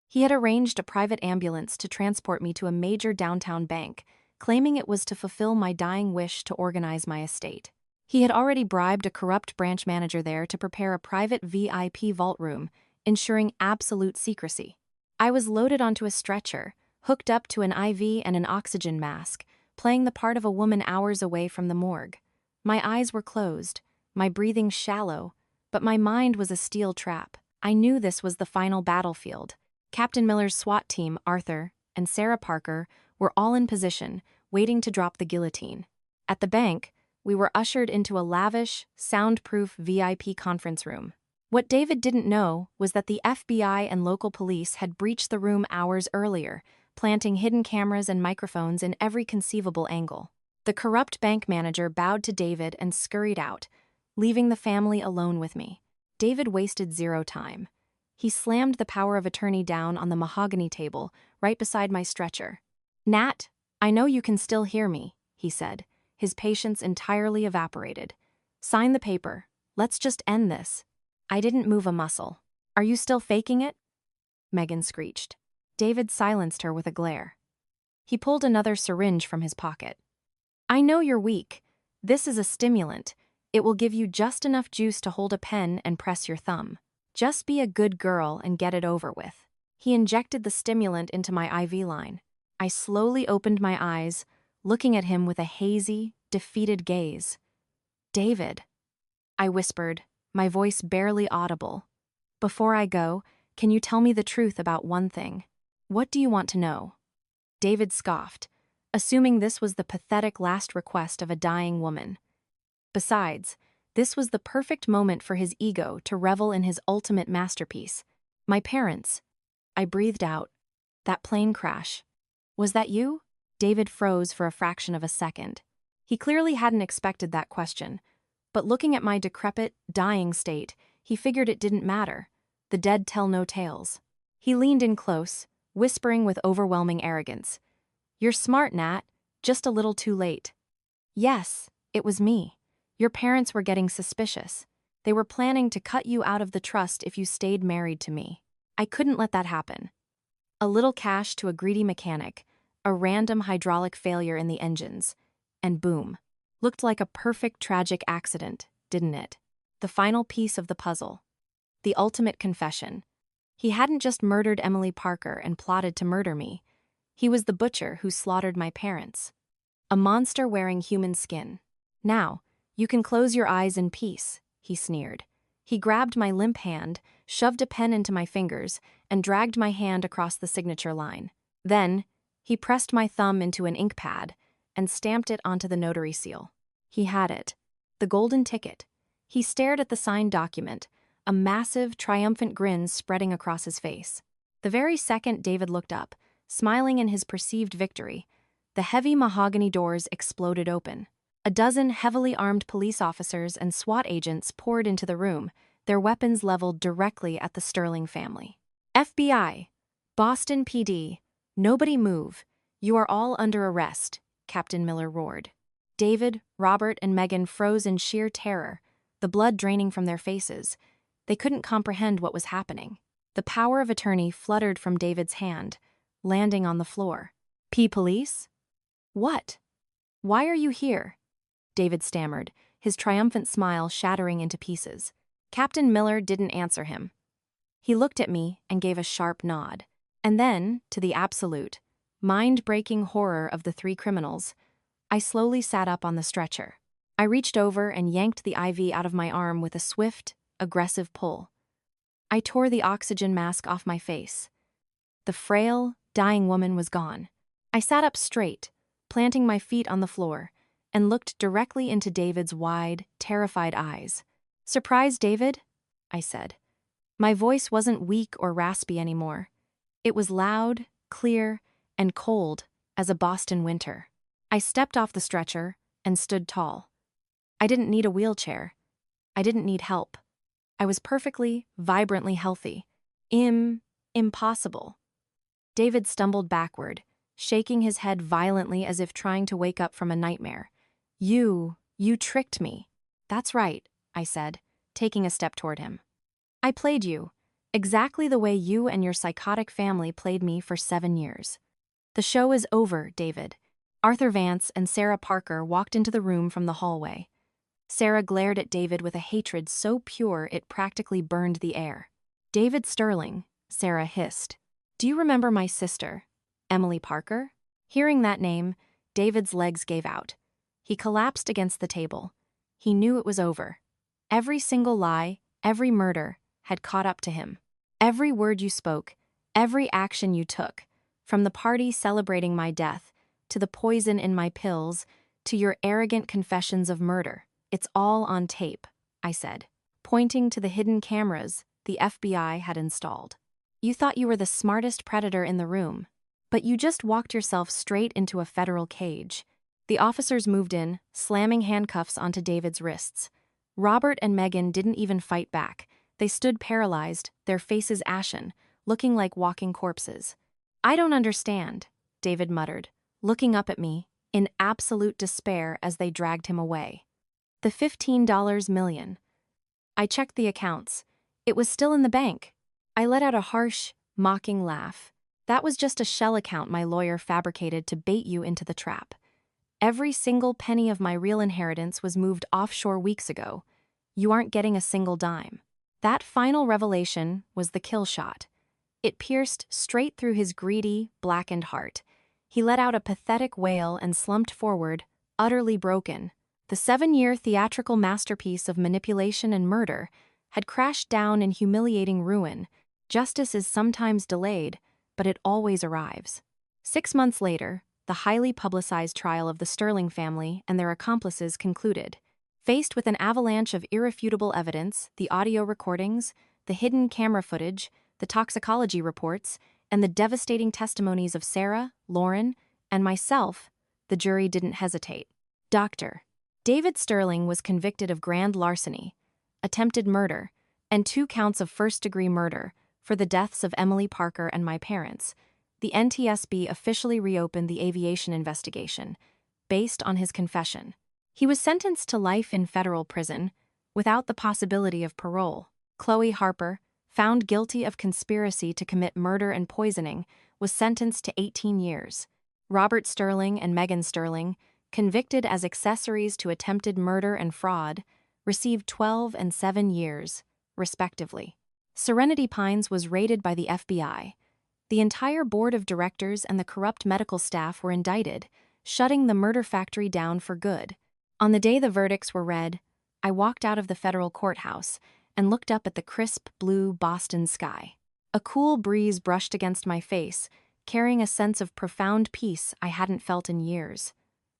He had arranged a private ambulance to transport me to a major downtown bank, claiming it was to fulfill my dying wish to organize my estate. He had already bribed a corrupt branch manager there to prepare a private VIP vault room, ensuring absolute secrecy. I was loaded onto a stretcher, hooked up to an IV and an oxygen mask, playing the part of a woman hours away from the morgue. My eyes were closed, my breathing shallow, but my mind was a steel trap. I knew this was the final battlefield. Captain Miller's SWAT team, Arthur, and Sarah Parker were all in position, waiting to drop the guillotine. At the bank, we were ushered into a lavish, soundproof VIP conference room. What David didn't know was that the FBI and local police had breached the room hours earlier, planting hidden cameras and microphones in every conceivable angle. The corrupt bank manager bowed to David and scurried out, leaving the family alone with me. David wasted zero time. He slammed the power of attorney down on the mahogany table right beside my stretcher. "Nat, I know you can still hear me," he said, his patience entirely evaporated. "Sign the paper. Let's just end this." I didn't move a muscle. "Are you still faking it?" Megan screeched. David silenced her with a glare. He pulled another syringe from his pocket. "I know you're weak. This is a stimulant. It will give you just enough juice to hold a pen and press your thumb. Just be a good girl and get it over with." He injected the stimulant into my IV line. I slowly opened my eyes, looking at him with a hazy, defeated gaze. "David," I whispered, my voice barely audible. "Before I go, can you tell me the truth about one thing? What do you want to know?" David scoffed, assuming this was the pathetic last request of a dying woman. Besides, this was the perfect moment for his ego to revel in his ultimate masterpiece. "My parents." I breathed out. "That plane crash. Was that you?" David froze for a fraction of a second. He clearly hadn't expected that question, but looking at my decrepit, dying state, he figured it didn't matter. The dead tell no tales. He leaned in close, whispering with overwhelming arrogance. "You're smart, Nat, just a little too late." "Yes, it was me. Your parents were getting suspicious. They were planning to cut you out of the trust if you stayed married to me. I couldn't let that happen. A little cash to a greedy mechanic, a random hydraulic failure in the engines, and boom. Looked like a perfect tragic accident, didn't it? The final piece of the puzzle. The ultimate confession. He hadn't just murdered Emily Parker and plotted to murder me. He was the butcher who slaughtered my parents. A monster wearing human skin. Now, you can close your eyes in peace, he sneered. He grabbed my limp hand, shoved a pen into my fingers, and dragged my hand across the signature line. Then, he pressed my thumb into an ink pad and stamped it onto the notary seal. He had it. The golden ticket. He stared at the signed document, a massive, triumphant grin spreading across his face. The very second David looked up, smiling in his perceived victory, the heavy mahogany doors exploded open. A dozen heavily armed police officers and SWAT agents poured into the room, their weapons leveled directly at the Sterling family. FBI, Boston PD, nobody move. You are all under arrest, Captain Miller roared. David, Robert, and Megan froze in sheer terror, the blood draining from their faces. They couldn't comprehend what was happening. The power of attorney fluttered from David's hand, landing on the floor. Police? What? Why are you here? David stammered, his triumphant smile shattering into pieces. Captain Miller didn't answer him. He looked at me and gave a sharp nod. And then, to the absolute, mind-breaking horror of the three criminals, I slowly sat up on the stretcher. I reached over and yanked the IV out of my arm with a swift, aggressive pull. I tore the oxygen mask off my face. The frail, dying woman was gone. I sat up straight, planting my feet on the floor, and looked directly into David's wide, terrified eyes. Surprised, David? I said. My voice wasn't weak or raspy anymore. It was loud, clear, and cold as a Boston winter. I stepped off the stretcher and stood tall. I didn't need a wheelchair. I didn't need help. I was perfectly, vibrantly healthy. Impossible. David stumbled backward, shaking his head violently as if trying to wake up from a nightmare. You tricked me. That's right, I said, taking a step toward him. I played you, exactly the way you and your psychotic family played me for 7 years. The show is over, David. Arthur Vance and Sarah Parker walked into the room from the hallway. Sarah glared at David with a hatred so pure it practically burned the air. David Sterling, Sarah hissed. Do you remember my sister, Emily Parker? Hearing that name, David's legs gave out. He collapsed against the table. He knew it was over. Every single lie, every murder, had caught up to him. Every word you spoke, every action you took, from the party celebrating my death, to the poison in my pills, to your arrogant confessions of murder. It's all on tape, I said, pointing to the hidden cameras the FBI had installed. You thought you were the smartest predator in the room, but you just walked yourself straight into a federal cage. The officers moved in, slamming handcuffs onto David's wrists. Robert and Megan didn't even fight back. They stood paralyzed, their faces ashen, looking like walking corpses. I don't understand, David muttered, looking up at me, in absolute despair as they dragged him away. The $15 million. I checked the accounts. It was still in the bank. I let out a harsh, mocking laugh. That was just a shell account my lawyer fabricated to bait you into the trap. Every single penny of my real inheritance was moved offshore weeks ago. You aren't getting a single dime. That final revelation was the kill shot. It pierced straight through his greedy, blackened heart. He let out a pathetic wail and slumped forward, utterly broken. The 7-year theatrical masterpiece of manipulation and murder had crashed down in humiliating ruin. Justice is sometimes delayed, but it always arrives. 6 months later, the highly publicized trial of the Sterling family and their accomplices concluded. Faced with an avalanche of irrefutable evidence, the audio recordings, the hidden camera footage, the toxicology reports, and the devastating testimonies of Sarah, Lauren, and myself, the jury didn't hesitate. Dr. David Sterling was convicted of grand larceny, attempted murder, and 2 counts of first-degree murder for the deaths of Emily Parker and my parents. The NTSB officially reopened the aviation investigation, based on his confession. He was sentenced to life in federal prison, without the possibility of parole. Chloe Harper, found guilty of conspiracy to commit murder and poisoning, was sentenced to 18 years. Robert Sterling and Megan Sterling, convicted as accessories to attempted murder and fraud, received 12 and 7 years, respectively. Serenity Pines was raided by the FBI. The entire board of directors and the corrupt medical staff were indicted, shutting the murder factory down for good. On the day the verdicts were read, I walked out of the federal courthouse and looked up at the crisp blue Boston sky. A cool breeze brushed against my face, carrying a sense of profound peace I hadn't felt in years.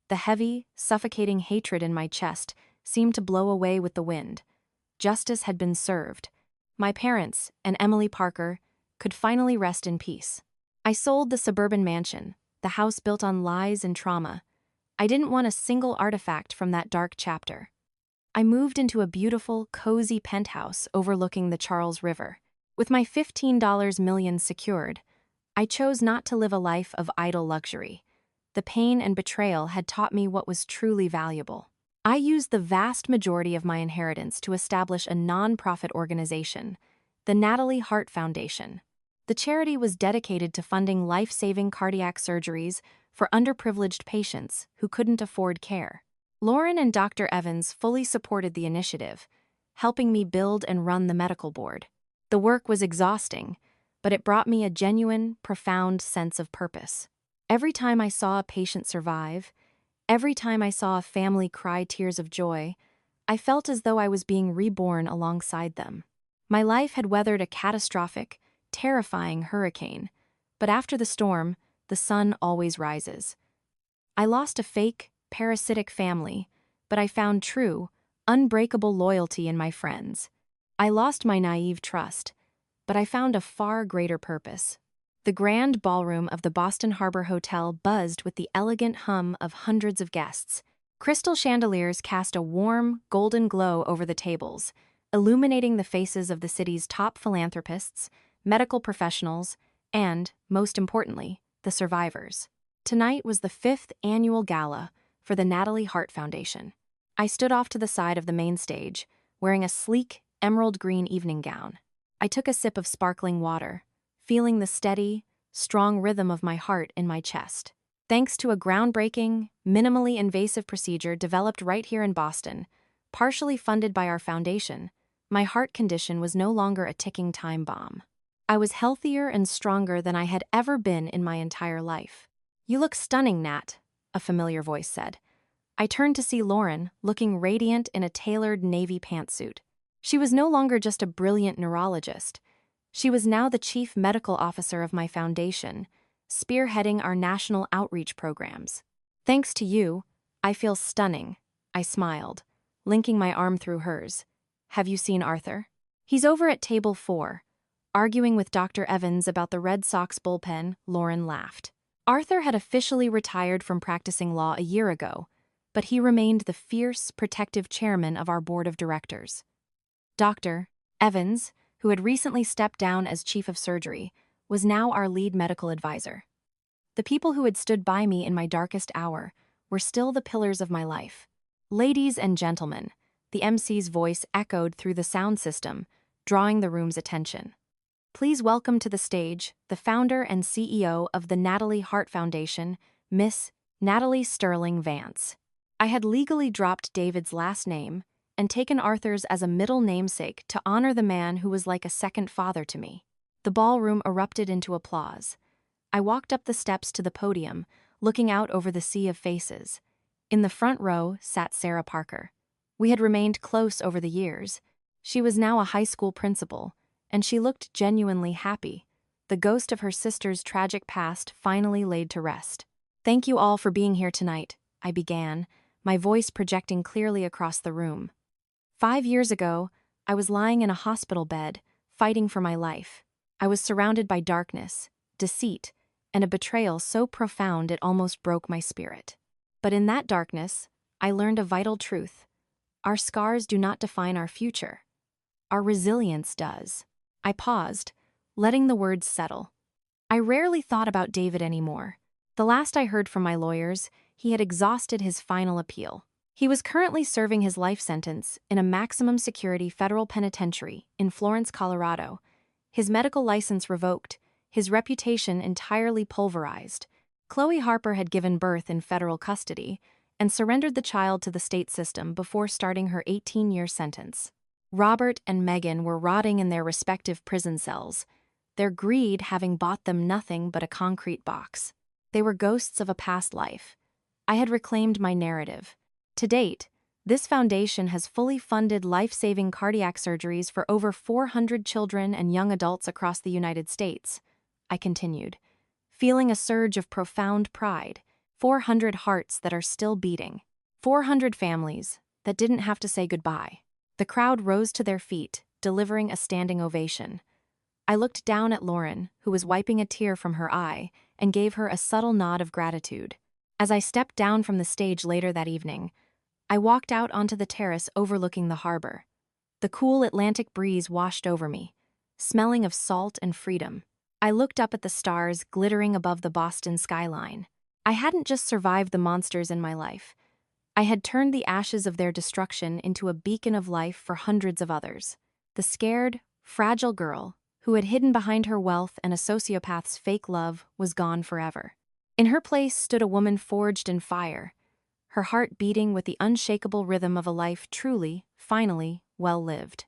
The heavy, suffocating hatred in my chest seemed to blow away with the wind. Justice had been served. My parents and Emily Parker could finally rest in peace. I sold the suburban mansion, the house built on lies and trauma. I didn't want a single artifact from that dark chapter. I moved into a beautiful, cozy penthouse overlooking the Charles River. With my $15 million secured, I chose not to live a life of idle luxury. The pain and betrayal had taught me what was truly valuable. I used the vast majority of my inheritance to establish a non-profit organization, the Natalie Hart Foundation. The charity was dedicated to funding life-saving cardiac surgeries for underprivileged patients who couldn't afford care. Lauren and Dr. Evans fully supported the initiative, helping me build and run the medical board. The work was exhausting, but it brought me a genuine, profound sense of purpose. Every time I saw a patient survive, every time I saw a family cry tears of joy, I felt as though I was being reborn alongside them. My life had weathered a catastrophic, terrifying hurricane, but after the storm, the sun always rises. I lost a fake, parasitic family, but I found true, unbreakable loyalty in my friends. I lost my naive trust, but I found a far greater purpose. The grand ballroom of the Boston Harbor Hotel buzzed with the elegant hum of hundreds of guests. Crystal chandeliers cast a warm, golden glow over the tables, illuminating the faces of the city's top philanthropists, medical professionals, and, most importantly, the survivors. Tonight was the 5th annual gala for the Natalie Hart Foundation. I stood off to the side of the main stage, wearing a sleek, emerald green evening gown. I took a sip of sparkling water, feeling the steady, strong rhythm of my heart in my chest. Thanks to a groundbreaking, minimally invasive procedure developed right here in Boston, partially funded by our foundation, my heart condition was no longer a ticking time bomb. I was healthier and stronger than I had ever been in my entire life. "You look stunning, Nat," a familiar voice said. I turned to see Lauren, looking radiant in a tailored navy pantsuit. She was no longer just a brilliant neurologist. She was now the chief medical officer of my foundation, spearheading our national outreach programs. "Thanks to you, I feel stunning," I smiled, linking my arm through hers. "Have you seen Arthur?" "He's over at table 4, arguing with Dr. Evans about the Red Sox bullpen," Lauren laughed. Arthur had officially retired from practicing law a year ago, but he remained the fierce, protective chairman of our board of directors. Dr. Evans, who had recently stepped down as chief of surgery, was now our lead medical advisor. The people who had stood by me in my darkest hour were still the pillars of my life. "Ladies and gentlemen," the MC's voice echoed through the sound system, drawing the room's attention. "Please welcome to the stage the founder and CEO of the Natalie Hart Foundation, Miss Natalie Sterling Vance." I had legally dropped David's last name and taken Arthur's as a middle namesake to honor the man who was like a second father to me. The ballroom erupted into applause. I walked up the steps to the podium, looking out over the sea of faces. In the front row sat Sarah Parker. We had remained close over the years. She was now a high school principal, and she looked genuinely happy. The ghost of her sister's tragic past finally laid to rest. "Thank you all for being here tonight," I began, my voice projecting clearly across the room. 5 years ago, I was lying in a hospital bed, fighting for my life. I was surrounded by darkness, deceit, and a betrayal so profound it almost broke my spirit. But in that darkness, I learned a vital truth. Our scars do not define our future. Our resilience does. I paused, letting the words settle. I rarely thought about David anymore. The last I heard from my lawyers, he had exhausted his final appeal. He was currently serving his life sentence in a maximum security federal penitentiary in Florence, Colorado. His medical license revoked, his reputation entirely pulverized. Chloe Harper had given birth in federal custody, and surrendered the child to the state system before starting her 18-year sentence. Robert and Megan were rotting in their respective prison cells, their greed having bought them nothing but a concrete box. They were ghosts of a past life. I had reclaimed my narrative. To date, this foundation has fully funded life-saving cardiac surgeries for over 400 children and young adults across the United States. I continued, feeling a surge of profound pride. 400 hearts that are still beating. 400 families that didn't have to say goodbye. The crowd rose to their feet, delivering a standing ovation. I looked down at Lauren, who was wiping a tear from her eye, and gave her a subtle nod of gratitude. As I stepped down from the stage later that evening, I walked out onto the terrace overlooking the harbor. The cool Atlantic breeze washed over me, smelling of salt and freedom. I looked up at the stars glittering above the Boston skyline. I hadn't just survived the monsters in my life. I had turned the ashes of their destruction into a beacon of life for hundreds of others. The scared, fragile girl, who had hidden behind her wealth and a sociopath's fake love, was gone forever. In her place stood a woman forged in fire, her heart beating with the unshakable rhythm of a life truly, finally, well lived.